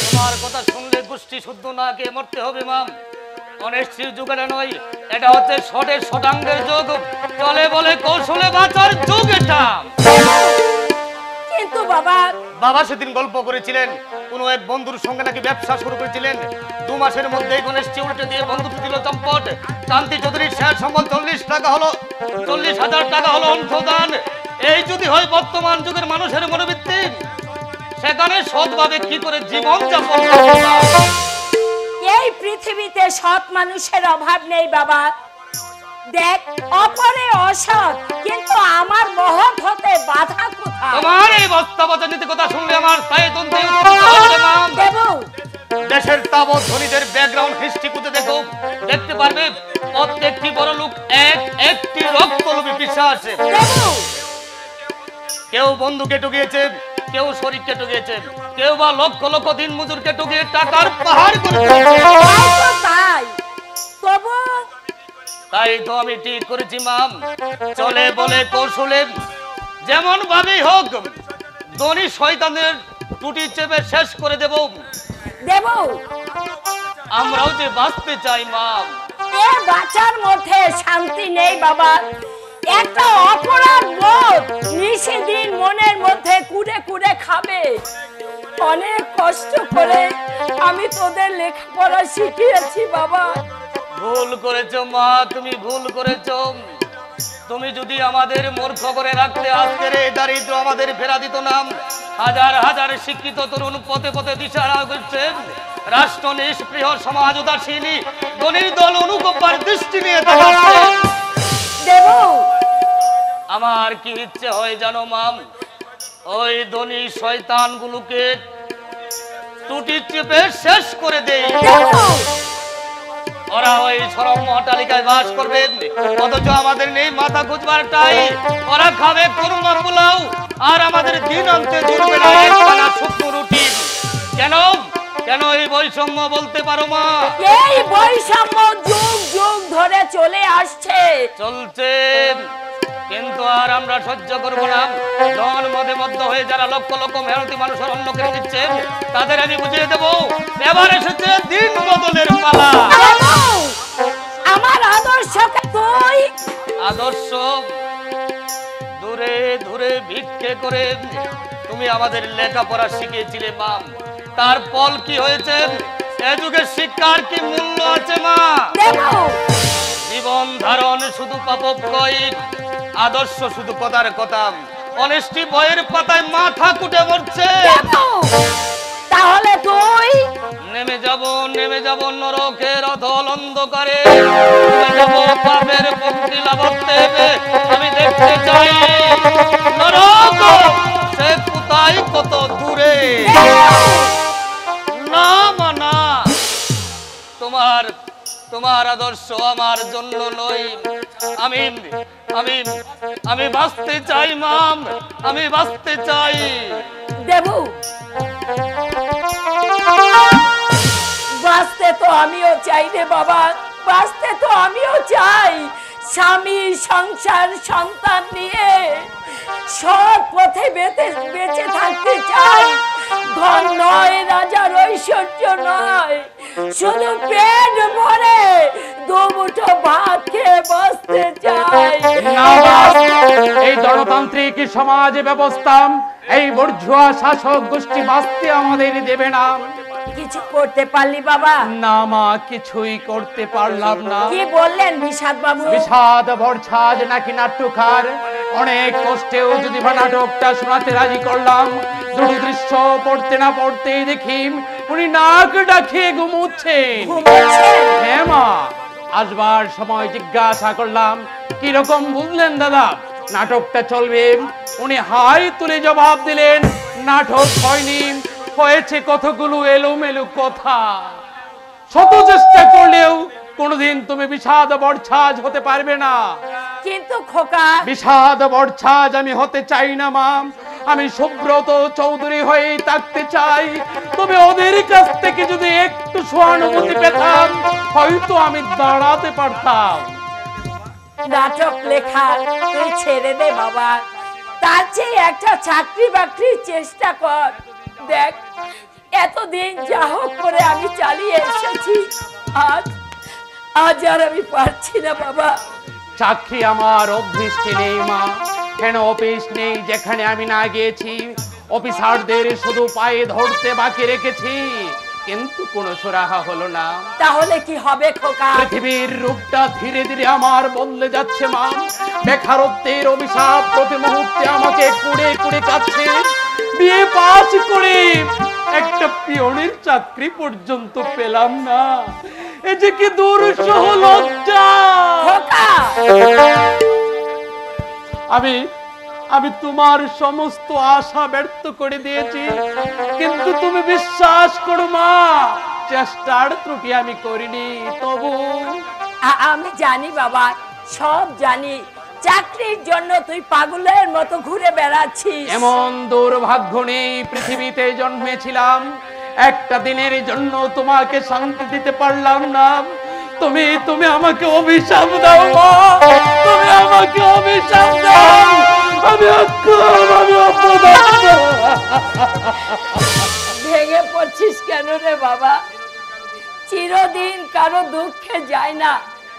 C: তোমার কথা শুনলে গোষ্ঠী শুদ্ধ না খেয়ে মরতে হবে মা। অনিশ্চিত যুগটা নয়, এটা হচ্ছে শটের শটাঙ্গের যুগ, চলে বলে কৌশলে বাঁচার যুগ এটা।
B: কিন্তু বাবা,
C: বাবা সেদিন গল্প করেছিলেন কোন এক বন্ধুর সঙ্গে নাকি ব্যবসা শুরু করেছিলেন, 2 মাসের মধ্যেই গণেশ উল্টে দিয়ে বন্ধুটি দিল চম্পট। কান্তি চৌধুরীর শেয়ার সম্বল 40,000 টাকা হলো অনুদান। এই যদি হয় বর্তমান যুগের মানুষের মনোবৃত্তি, সেখানে সৎভাবে কি করে জীবন যাপন করবে?
B: এই পৃথিবীতে সৎ মানুষের অভাব নেই বাবা। দেখ, অপরে অসৎ, কিন্তু আমার মহৎ হতে বাধা কোথায়?
C: তোমার এই বস্তাবচা নীতি কথা শুনলে আমার পায়ে তন্ত্রে
B: দেবু,
C: দেশের তাবৎ ধনীদের ব্যাকগ্রাউন্ড হিস্ট্রি খুঁজে দেখো, দেখতে পারবে প্রত্যেকটি বড় লোক একটি রক্তলোভী পিশাচ। কেউ বন্ধুকে ঠকিয়েছে, কেউ শরীরকে ঠকিয়েছে, কেউ বা লক্ষ লক্ষ দিন মজুরকে ঠকিয়ে টাকার পাহাড় করে তাই তো আমি ঠিক করেছি মাম, চলে বলে কৌশলে যেমন ভাবেই হোক ধনী শয়তানের টুটি চেপে শেষ করে দেব। আমরাও যে বাঁচতে চাই মাম।
B: এ বাঁচার মধ্যে শান্তি নেই বাবা। একটা অপরাধ বোধ নিশিদিন মনের মধ্যে কুড়ে কুড়ে খাবে। অনেক কষ্ট করে আমি তোদের লেখাপড়া শিখিয়েছি বাবা।
C: ভুল করেছো মা, তুমি ভুল করেছো। তুমি যদি আমাদের মূর্খ করে রাখতে আজকের এই দারিদ্র আমাদের ফেরা দিত না। হাজার হাজার শিক্ষিত তরুণ পথে পথে দিশাহারা করছে, রাষ্ট্র নিষ্প্রিয়, সমাজ উদাসীনী, ধনীর দল অনুকম্পার দৃষ্টি নিয়ে তাকাচ্ছে। আমার কি ইচ্ছে হয় জানো মাম, ওই ধনী শয়তানগুলোকে টুটি চেপে শেষ করে দেই। ওরা ওই সরম অট্টালিকায় বাস করবে, অথচ আমাদের নেই মাথা গুজবার টাই। ওরা খাবে কুরমা পোলাও, আর আমাদের দিন অন্তে জুড়বে না একখানা শুকনো রুটি। কেন কেন এই বৈষম্য বলতে পারো মা?
B: এই বৈষম্য যুগ যুগ ধরে চলে আসছে,
C: চলছে, কিন্তু আর আমরা সহ্য করবো না। ধন মদে মধ্য হয়ে যারা লক্ষ লক্ষ মেহনতি মানুষের অন্য কেড়ে দিচ্ছে, তাদের আমি বুঝিয়ে দেবো এবার এসেছে দিন বদলের পালা।
B: আমার আদর্শকে তুই
C: আদর্শ দূরে দূরে ভিক্ষে করে তুমি আমাদের লেখাপড়া শিখিয়েছিলে মা, তার ফল কি হয়েছে? এ যুগের শিক্ষার কি মূল্য আছে মা? জীবন ধারণ শুধু পাপকয়, আদর্শ শুধু কথার কথা। অনেস্টি বইয়ের পাতায় মাথা কুটে মরছে।
B: তাহলে তুই
C: নেমে যাব নরকের অধল অন্ধকারে, নেমে যাব পাপের পঙ্ক্তি লাবতে। আমি দেখতে চাই নরক সে কোথায় কত দূরে। না মানা, তোমার আদর্শ আমার জন্য নয়। আমি আমি আমি বাঁচতে চাই মাম, আমি বাঁচতে চাই।
B: দেবু, বাঁচতে তো আমিও চাই রে বাবা, বাঁচতে তো আমিও চাই। স্বামী, সংসার, সন্তান নিয়ে সৎ পথে বেঁচে থাকতে চাই। ধন নয়, রাজার ঐশ্বর্য নয়, শুধু পেট ভরে দুমুঠো ভাত খেয়ে বসতে চাই।
F: এই গণতান্ত্রিক সমাজ ব্যবস্থা এই বর্জুয়া শাসক গোষ্ঠী বাঁচতে আমাদের দেবে না।
B: কিছু করতে পারলি বাবা?
F: না মা, কিছুই করতে পারলাম না।
B: কি বললেন বিষাদ বাবু?
F: বিষাদ বর্ষাজ নাকি নাট্যকার, অনেক কষ্টেও যদি নাটকটা শোনাতে রাজি করলাম, দুটো দৃশ্য পড়তে না পড়তেই দেখি উনি নাক ডাকিয়ে ঘুমুচ্ছেন। হ্যাঁ মা, আসবার সময় জিজ্ঞাসা করলাম কিরকম বুঝলেন দাদা, নাটকটা চলবে? উনি হাই তুলে জবাব দিলেন, নাটক হয়নি, হয়েছে কতগুলো এলোমেলো কথা। শত চেষ্টা করলেও কোনদিন তুমি বিষাদ বর্ষাজ হতে পারবে না।
B: কিন্তু খোকা,
F: বিষাদ বর্ষাজ আমি হতে চাই না মা। আমি সুব্রত চৌধুরী হয়ে থাকতে চাই। তবে ওদের কাছ থেকে যদি একটু সহানুভূতি পেতাম, হয়তো আমি দাঁড়াতে পারতাম।
B: নাটক লেখা তুই ছেড়ে দে বাবা, তার চেয়ে একটা চাকরি বাকরির চেষ্টা কর। দেখ, এতদিন যা হোক করে আমি চালিয়ে এসেছি, আজ আর আমি পারছি না বাবা।
F: চাকরি আমার অভ্যিষ্টি নেই মা, কেন অফিস নেই যেখানে আমি না গিয়েছি? অফিসারদের শুধু পায়ে ধরতে বাকি রেখেছি, কিন্তু কোনো সুরাহা হলো না।
B: তাহলে কি হবে খোকা?
F: পৃথিবীর রূপটা ধীরে ধীরে আমার বদলে যাচ্ছে মা। বেকারত্বের অভিশাপ প্রতি মুহূর্তে আমাকে কুড়ে কুড়ে কাটছে। বিয়ে পাস করে একটা পিয়নের চাকরি পর্যন্ত পেলাম না, এ যে কি দুরূহ লজ্জা। আমি তোমার সমস্ত আশা ব্যর্থ করে দিয়েছি, কিন্তু তুমি বিশ্বাস করো মা, চেষ্টার ত্রুটি আমি করিনি। তবু
B: আমি জানি বাবা, সব জানি, চাকরির জন্য তুই পাগলের মতো ঘুরে বেড়াচ্ছিস।
F: এমন দুর্ভাগ্য নেই, পৃথিবীতে জন্মেছিলাম, একটা দিনের জন্য তোমাকে শান্তি দিতে পারলাম না। তুমি আমাকে অভিশাপ দাও মা, তুমি আমাকে অভিশাপ দাও।
B: ভেঙে পড়ছিস কেন রে বাবা? চিরদিন কারো দুঃখে যায় না,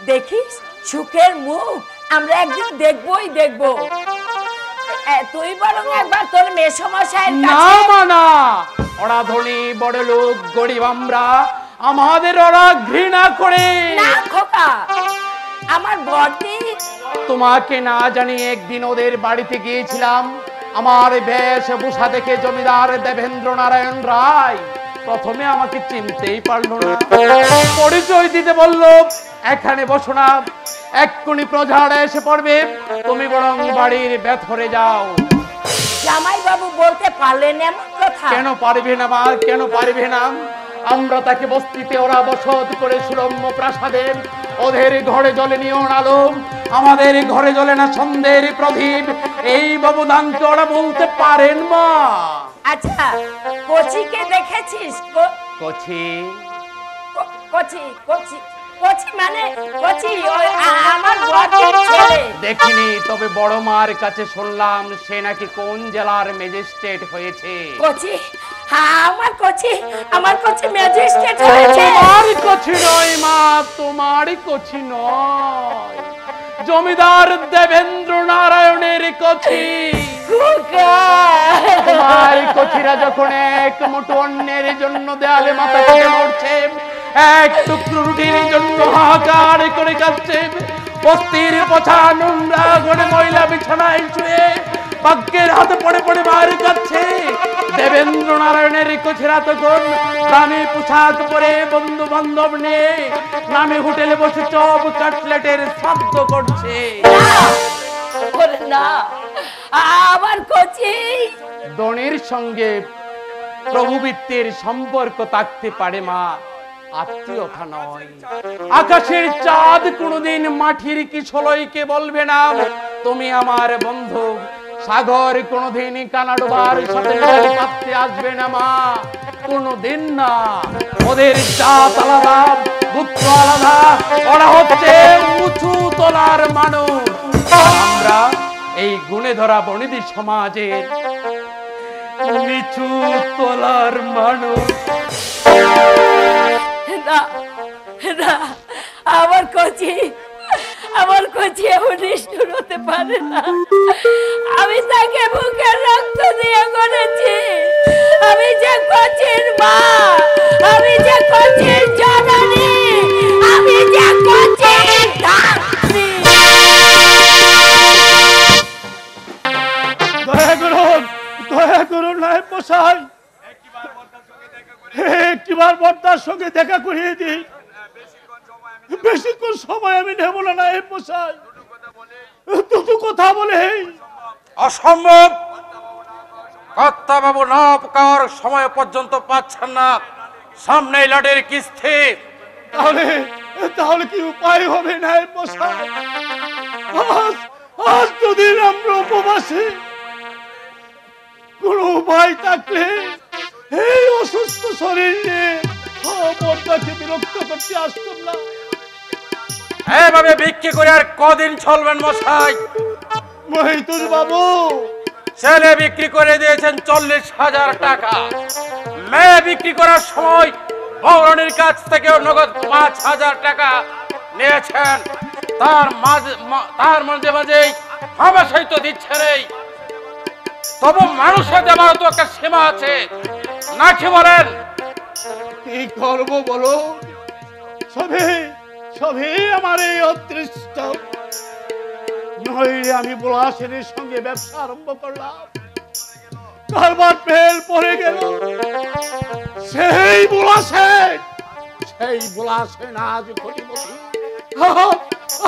B: দেখিস সুখের মুখ আমরা একদিন দেখবই দেখব। তুই বরং একবার তোর মেসমশাইয়ের কাছে।
F: না, ওরা ধনী বড় লোক, গরিব আমরা, আমাদের ওরা ঘৃণা করে।
B: না খোকা, আমার বড়দি।
F: তোমাকে না জানিয়ে একদিন ওদের বাড়িতে গিয়েছিলাম। আমার বেশভূষা দেখে জমিদার দেবেন্দ্র নারায়ণ রায় প্রথমে আমাকে চিনতেই পারলো না। পরিচয় দিতে বলল, এখানে বসো না, এক্ষুনি প্রজারা এসে পড়বে, তুমি বরং বাড়ির ভেতরে যাও।
B: জামাই বাবু বলতে পারলেন এমন কথা?
F: কেন পারবে না মা, কেন পারবে না? আমরা তাকে বস্তিতে ওরা বসত করে সুরম্য প্রাসাদে, ওদের ঘরে জ্বলে নিয়ন আলো, আমাদের ঘরে জ্বলে না সন্ধ্যের প্রদীপ, এই ব্যবধানকে ওরা বলতে পারেন মা।
B: আচ্ছা, কচিকে দেখেছিস?
F: কচি
B: কচি কচি কচি মানে কচি আমার বড়দির ছেলে।
F: দেখিনি, তবে বড় মার কাছে শুনলাম সে নাকি কোন জেলার ম্যাজিস্ট্রেট হয়েছে।
B: কচি? আমার কচি ম্যাজিস্ট্রেট হয়েছে।
F: তোমার কচি নয় মা, তোমার কচি নয়, জমিদার দেবেন্দ্র নারায়ণের কচি। তোমার কচিরা যখন এক মুঠো অন্যের জন্য দেয়ালে মাথা কেটে মরছে, এক টুকরো রুটির জন্য হাহাকার করে কাঁদছে, বস্তির পচা নোংরা ঘরে ময়লা বিছানায় শুয়ে ভাগ্যের হাতে পড়ে পড়ে মার কাচ্ছে, দেবেন্দ্র নারায়ণের কচিরা তখন দামি পোশাক পরে বন্ধু বান্ধব নিয়ে নামে হোটেলে বসে চপ কাটলেটের শ্রাদ্ধ করছে।
B: না, আমার কচি
F: দনের সঙ্গে প্রভুবৃত্তের সম্পর্ক থাকতে পারে মা, আত্মীয়তা নয়। আকাশের চাঁদ কোনদিন মাটির কিশলয়কে বলবে না তুমি আমার বন্ধু। সাগর কোনদিন কানাডোবার সাথে পাততে আসবে না মা, কোনদিন না। ওদের জাত আলাদা, গোত্র আলাদা, ওরা হচ্ছে উঁচু তলার মানুষ, আমরা এই গুণে ধরা বনিদি সমাজের নিচু তলার মানুষ।
B: আমার কচি এমন নিষ্ঠুর হতে পারে না। আমি তাকে বুকের রক্ত দিয়ে করেছি, আমি যে কচির মা, আমি যে কচির জননী, আমি যে কচির ধাত্রী।
D: দয়া করুন নায়েব মশাই, একটিবার বর্দার সঙ্গে দেখা করিয়ে দিই। বেশিক্ষণ সময় আমি নেব না নায়েব মশাই, দুটো কথা বলে।
K: অসম্ভব, কর্তা বাবু না পাওয়ার সময় পর্যন্ত পাচ্ছেন না, সামনে লাটের কিস্তি।
D: তাহলে কি উপায় হবে নায়েব মশাই? আজ দুদিন আমরা উপবাসে, কোন উপায় থাকলে এই অসুস্থ শরীর নিয়ে বর্দাকে বিরক্ত করতে আসতাম না।
K: এভাবে বিক্রি করে আর কদিন চলবেন মশাই?
D: মহিতুল বাবু,
K: ছেলে বিক্রি করে দিয়েছেন 40,000 টাকা। মেয়ে বিক্রি করার সময় বৌরানীর কাছ থেকে নগদ 5,000 টাকা নিয়েছেন। তার মাঝে মাঝেই হামেশাই তো দিচ্ছেন এই, তবু মানুষের দেওয়ার তো একটা সীমা আছে নাকি বলেন?
D: কি করবো বলো, সবে আমার এই অদৃষ্ট। নইলে আমি বুলাসেনের সঙ্গে ব্যবসা আরম্ভ করলাম, কারবার ফেল পড়ে গেল। সেই বুলাসেন আজ কোটিপতি,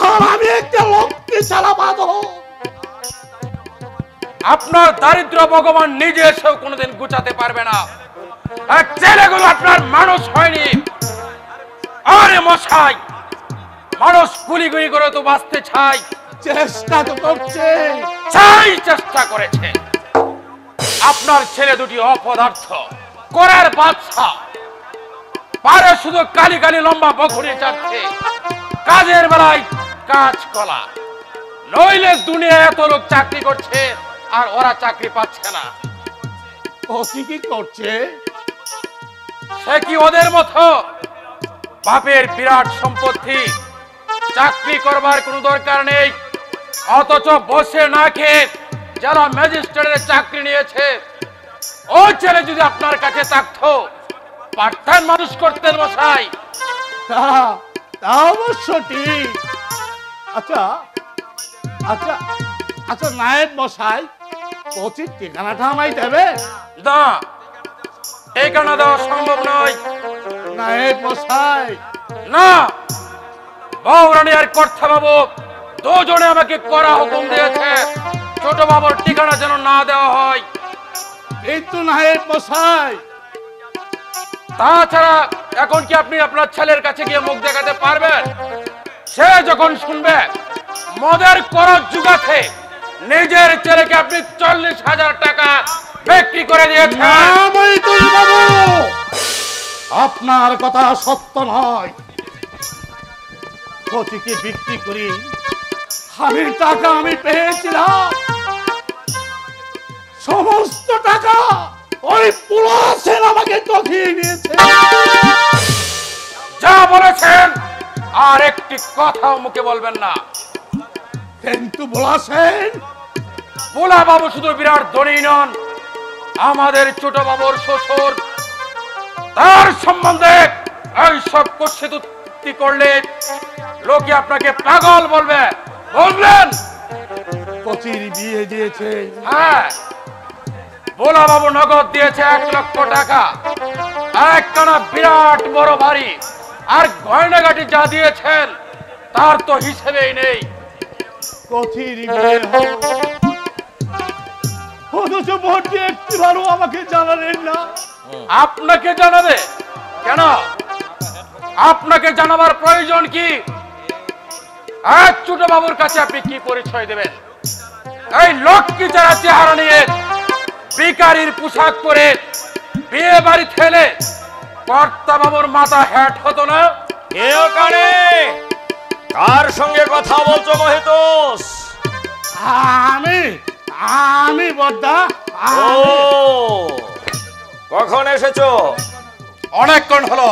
D: আর আমি একটা লক্ষ্মী ছাড়া বাঁধো।
K: আপনার দারিদ্র ভগবান নিজে এসেও কোনোদিন গুছাতে পারবে না। আর ছেলেগুলো আপনার মানুষ হয়নি। আরে মশাই, মানুষ গুলি করে তো বাঁচতে চাই,
D: চেষ্টা তো করছে,
K: চেষ্টা করেছে। আপনার ছেলে দুটি অপদার্থ, করার বাদশা, পারে শুধু কালি কালি লম্বা বখুরি চাচ্ছে, কাজের বেলায় কাজ কলা। নইলে দুনিয়া এত লোক চাকরি করছে আর ওরা চাকরি পাচ্ছে না।
D: ও কি করছে?
K: সে কি ওদের মতো বাপের বিরাট সম্পত্তি, চাকরি করবার কোনো দরকার নেই, অথচ বসে না খেয়ে যারা ম্যাজিস্ট্রেটের চাকরি নিয়েছে, ও ছেলে যদি আপনার কাছে থাকতো পাঠান মানুষ করতেন মশাই।
D: তা অবশ্য ঠিক। আচ্ছা আচ্ছা আচ্ছা, নায়েব মশাই, কচির ঠিকানাটা আমায় দেবে?
K: না, ঠিকানা দেওয়া সম্ভব নয়।
D: নায়েব মশাই,
K: না, বৌরানী আর কর্তা বাবু দুজনে আমাকে করা হুকুম দিয়েছে ছোট বাবুর ঠিকানা যেন না দেওয়া হয়।
D: কিন্তু নায়েব মশাই,
K: তাছাড়া এখন কি আপনি আপনার ছেলের কাছে গিয়ে মুখ দেখাতে পারবেন? সে যখন শুনবে মদের করজ জুগাতে নিজের ছেলেকে আপনি 40,000 টাকা বিক্রি করে দিয়েছেন।
D: আপনার কথা সত্য নয়। কচিকে বিক্রি করি আমি টাকা আমি পেয়েছিলাম, সমস্ত টাকা ওই পুলাসেন আমাকে ঠকিয়ে নিয়েছে।
K: যা বলেছেন আর একটি কথাও মুখে বলবেন না।
D: কিন্তু বুলাসেন,
K: বুলা বাবু শুধু বিরাট ধনী নন, আমাদের ছোট বাবুর শ্বশুর। তার সম্বন্ধে এইসব কষিতুক্তি করলে লোকে আপনাকে পাগল বলবে। বলবেন
D: কচির বিয়ে দিয়েছে?
K: হ্যাঁ, বোলা বাবু নগদ দিয়েছে 1 লক্ষ টাকা, একখানা বিরাট বড় বাড়ি, আর গয়নাগাটি যা দিয়েছেন তার তো হিসেবেই নেই।
D: কচির বিয়ে হলো, অথচ ভোটে একটিবারও আমাকে জানালেন না।
K: আপনাকে জানাবে কেন? আপনাকে জানাবার প্রয়োজন কি? আজ ছোট বাবুর কাছে আপনি কি পরিচয় দেবেন? এই লক্ষ্মী যারা চেহারা নিয়ে ভিখারির পোশাক পরে বিয়ে বাড়ি ঠেলে কর্তা বাবুর মাথা হ্যাট হতো না?
C: কে ওখানে? কার সঙ্গে কথা বলছো মহিতোষ?
D: আমি বড়দা।
C: ও, কখন এসেছো?
K: অনেকক্ষণ হলো।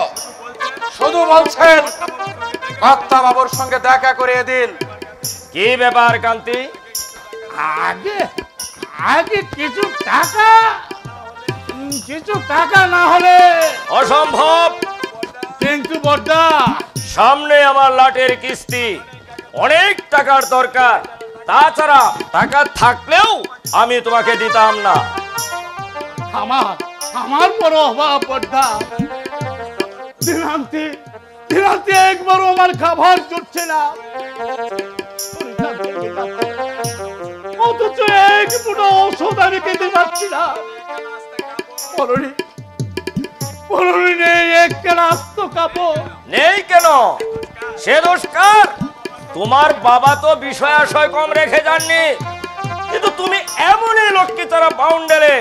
K: শুধু বলছেন কর্তা বাবুর সঙ্গে দেখা করে দিন।
C: কি ব্যাপার কান্তি?
D: আগে কিছু টাকা না হলে।
C: অসম্ভব।
D: কিন্তু বড়দা,
C: সামনে আমার লাটের কিস্তি, অনেক টাকার দরকার। তাছাড়া টাকা থাকলেও আমি তোমাকে দিতাম না।
D: আমার বড় অভাব বড়দা। দিনান্তে একবারও আমার খাবার জুটছে না, অথচ এক মুঠো ঔষধ আমি খেতে পারছি না। পরনে নেই একটা আস্ত কাপড়।
C: নেই কেন? সে দোষ কার? তোমার বাবা তো বিষয় আশয় কম রেখে যাননি, কিন্তু তুমি এমনই লক্ষ্মী তারা বাউন্ডারে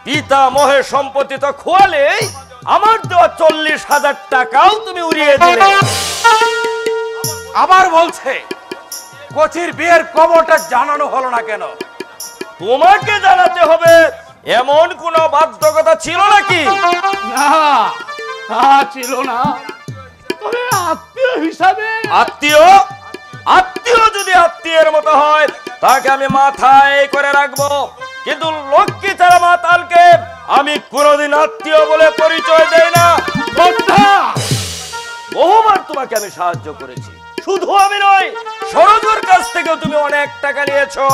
C: পিতা মহের সম্পত্তি তো খোয়ালেই আমার দেওয়া 40,000 টাকাও তুমি উড়িয়ে দিলে।
K: আবার বলছে কচির বিয়ের খবরটা জানানো হলো না কেন?
C: তোমাকে জানাতে হবে এমন কোন বাধ্যকতা ছিল নাকি?
D: না, তা ছিল না। তবে আত্মীয় হিসাবে
C: আত্মীয় যদি আত্মীয়ের মতো হয় তাকে আমি মাথায় করে রাখবো, কিন্তু লক্ষ্মী ছাড়া মাতালকে আমি কোনোদিন আত্মীয় বলে পরিচয় দেই না। বহুবার তোমাকে আমি সাহায্য করেছি, শুধু আমি নয়, সরজুর কাছ থেকেও তুমি অনেক টাকা নিয়েছো।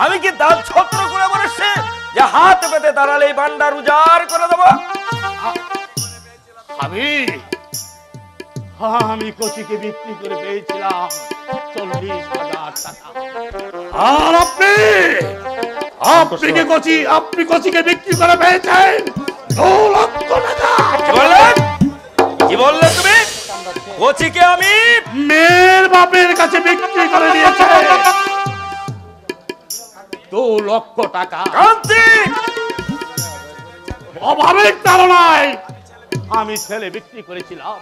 C: আমি কি দাঁত ছত্র করে বলেছি যে হাত পেতে দাঁড়ালে এই ভান্ডার উজাড় করে দেবো?
D: আমি কচিকে বিক্রি করে পেয়েছিলাম 40,000 টাকা। আর আপনি কচিকে বিক্রি করে পেয়েছেন 2 লক্ষ টাকা।
C: কি বললে তুমি? কচিকে আমি
D: মেয়ের বাপের কাছে বিক্রি করে দিয়েছে 2 লক্ষ টাকা। অভাবের তাড়নায় আমি ছেলে বিক্রি করেছিলাম।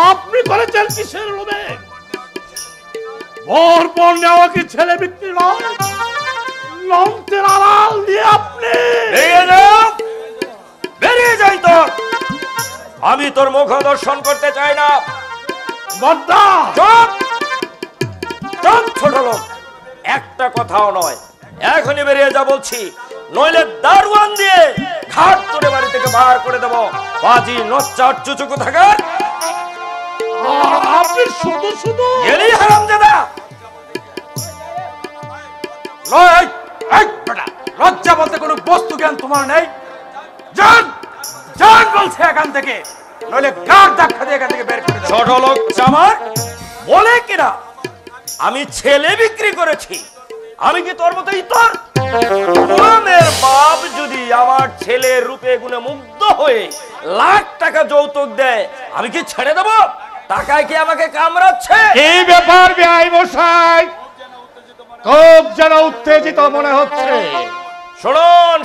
D: আপনি করেছেন কিসের লোভে? ভরপর নেওয়া কি ছেলে বিক্রি নয়? লঞ্চের আড়াল দিয়ে আপনি
C: বেরিয়ে যাই তো। আমি তোর মুখ দর্শন করতে চাই না। ছোট লোক, একটা কথাও নয়, এখনই বেরিয়ে যা বলছি, নইলে দারোয়ান দিয়ে ঘাট তোরে বাড়ি থেকে বার করে দেবো। বাজি নচ্চার চুচুকু থাকার
D: আপনি শুধু শুধু
C: গেলি হারামজাদা।
K: লজ্জা বলতে কোনো বস্তু জ্ঞান তোমার নেই? জান জান বলছে এখান থেকে, নইলে গাড় ধাক্কা দিয়ে এখান থেকে বের করে দাও।
C: ছোট লোক চামার বলে কিনা আমি ছেলে বিক্রি করেছি? আমি কি তোর মতো ইতর? গোলামের বাপ যদি আমার ছেলের রূপে গুণে মুগ্ধ হয়ে লাখ টাকা যৌতুক দেয়, আমি কি ছেড়ে দেব? টাকায় কি আমাকে কামড়াচ্ছে?
D: এই ব্যাপার বেআই মশাই, খুব যেন উত্তেজিত মনে হচ্ছে।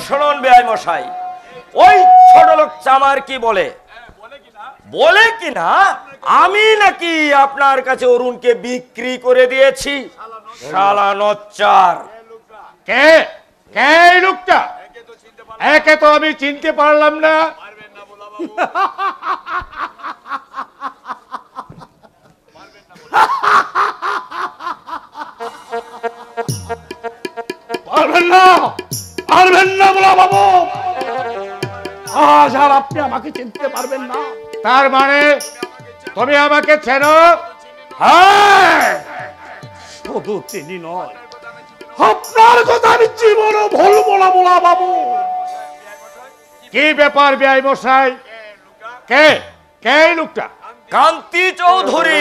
C: শুনুন বেআই মশাই, ওই ছোট লোক চামার কি বলে কিনা আমি নাকি আপনার কাছে অরুণকে বিক্রি করে দিয়েছি। শালা নচ্চার।
D: কে এই লোকটা? একে তো আমি চিনতে পারলাম না। পারবেন না বলা বাবু, আজ আর আপনি আমাকে চিনতে পারবেন না। তার মানে তুমি আমাকে চেনো? হ্যাঁ, শুধু চিনি নয়, আপনার কথা আমি জীবনও ভুলবো না বলা বাবু। কি ব্যাপার বেআই মশাই? কে এই লোকটা?
C: কান্তি চৌধুরী।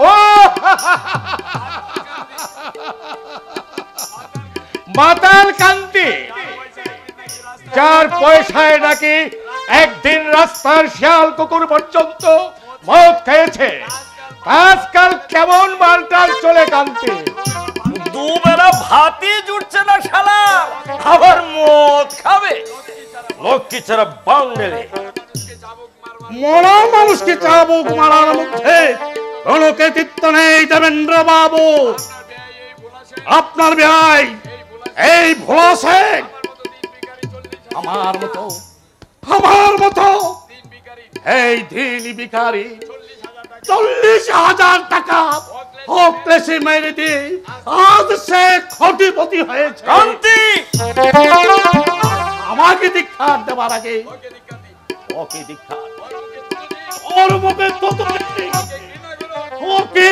D: ও মাতাল কান্তি, যার পয়সায় নাকি একদিন রাস্তার শিয়াল কুকুর পর্যন্ত মদ খেয়েছে। আজকাল কেমন মালটাল চলে কান্তি?
C: দুবেলা ভাতই জুটছে না শালা, আবার মদ খাবে। লক্ষ্মী ছাড়া বাংলে
D: মরা মানুষকে চাবুক মারার মধ্যে কোনো কৃতিত্ব নেই দেবেন্দ্র বাবু। আপনার ভাই এই ভোলা শেখ আমার মতো এই দিন ভিখারি 40,000 টাকা অক্লেশে মেরে দিয়ে আজ সে কোটিপতি হয়েছে। আমাকে দীক্ষা দেওয়ার আগে ওকে দীক্ষা, ওর মুখে ওকে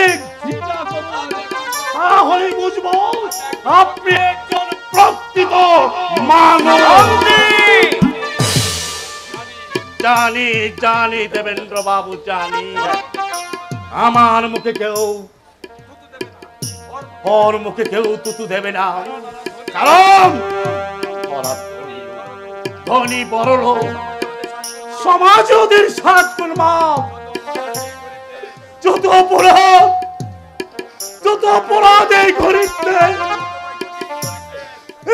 D: তাহলে বুঝবো আপনি একজন প্রকৃত মানব। জানি দেবেন্দ্র বাবু, জানি আমার মুখে কেউ, ওর মুখে কেউ তুতু দেবে না, কারণ ধনী বড় লোক সমাজ ওদের সাত মাপ। যত অপরাধ এই ঘরিতে,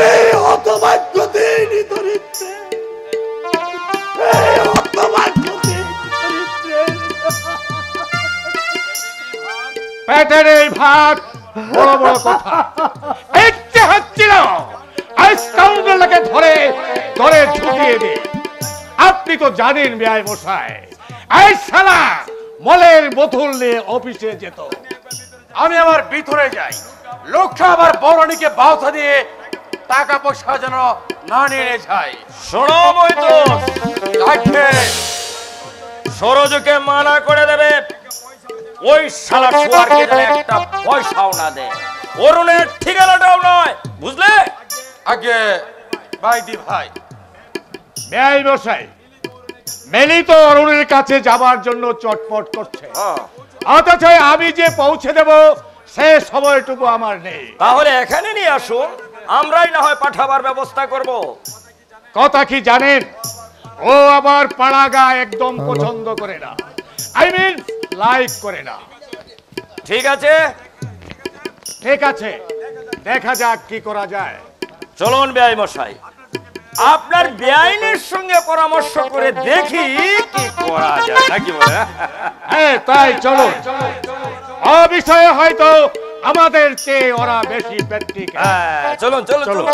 D: এই হতভাগ্য দিনই ধরিতে, এই হতভাগ্য দিনই ধরিতে। পেটের এই ভাত বড় বড় কথা ইচ্ছে হচ্ছিল এই স্কাউন্ডারকে ধরে ধরে ঝুঁকিয়ে দে। আপনি তো জানেন বেয়াই মশাই, এই শালা মলের বোতল নিয়ে অফিসে যেত।
K: আমি আবার ভিতরে যাই, লোকটা আবার বড়নিকে বাউথা দিয়ে টাকা পয়সা যেন না নিয়ে যায়।
C: শোনো মৈতুন, সরোজকে মানা করে দেবে ওই শালা শুয়ারকে যেন একটা পয়সাও না দেয়, অরুণের ঠিকানাটাও নয়, বুঝলে?
K: আগে বাইদি ভাই।
D: বেয়াই মশাই, মেলি তো অরুণের কাছে যাবার জন্য চটপট করছে, অথচ আমি যে পৌঁছে দেব সে সময়টুকু আমার নেই।
C: তাহলে এখানে নিয়ে আসুন, আমরাই না হয় পাঠাবার ব্যবস্থা করব।
D: কথা কি জানেন, ও আবার পাড়াগা একদম পছন্দ করে না, আই মিন লাইক করে না।
C: ঠিক আছে,
D: ঠিক আছে, দেখা যাক কি করা যায়।
C: চলুন বেআই মশাই, আপনার বেআইনের সঙ্গে পরামর্শ করে দেখি কি করা যায়, নাকি বলে?
D: হ্যাঁ তাই চলো, ও বিষয়ে হয়তো আমাদের চেয়ে ওরা বেশি প্র্যাকটিক্যাল।
C: হ্যাঁ চলুন চলুন চলুন।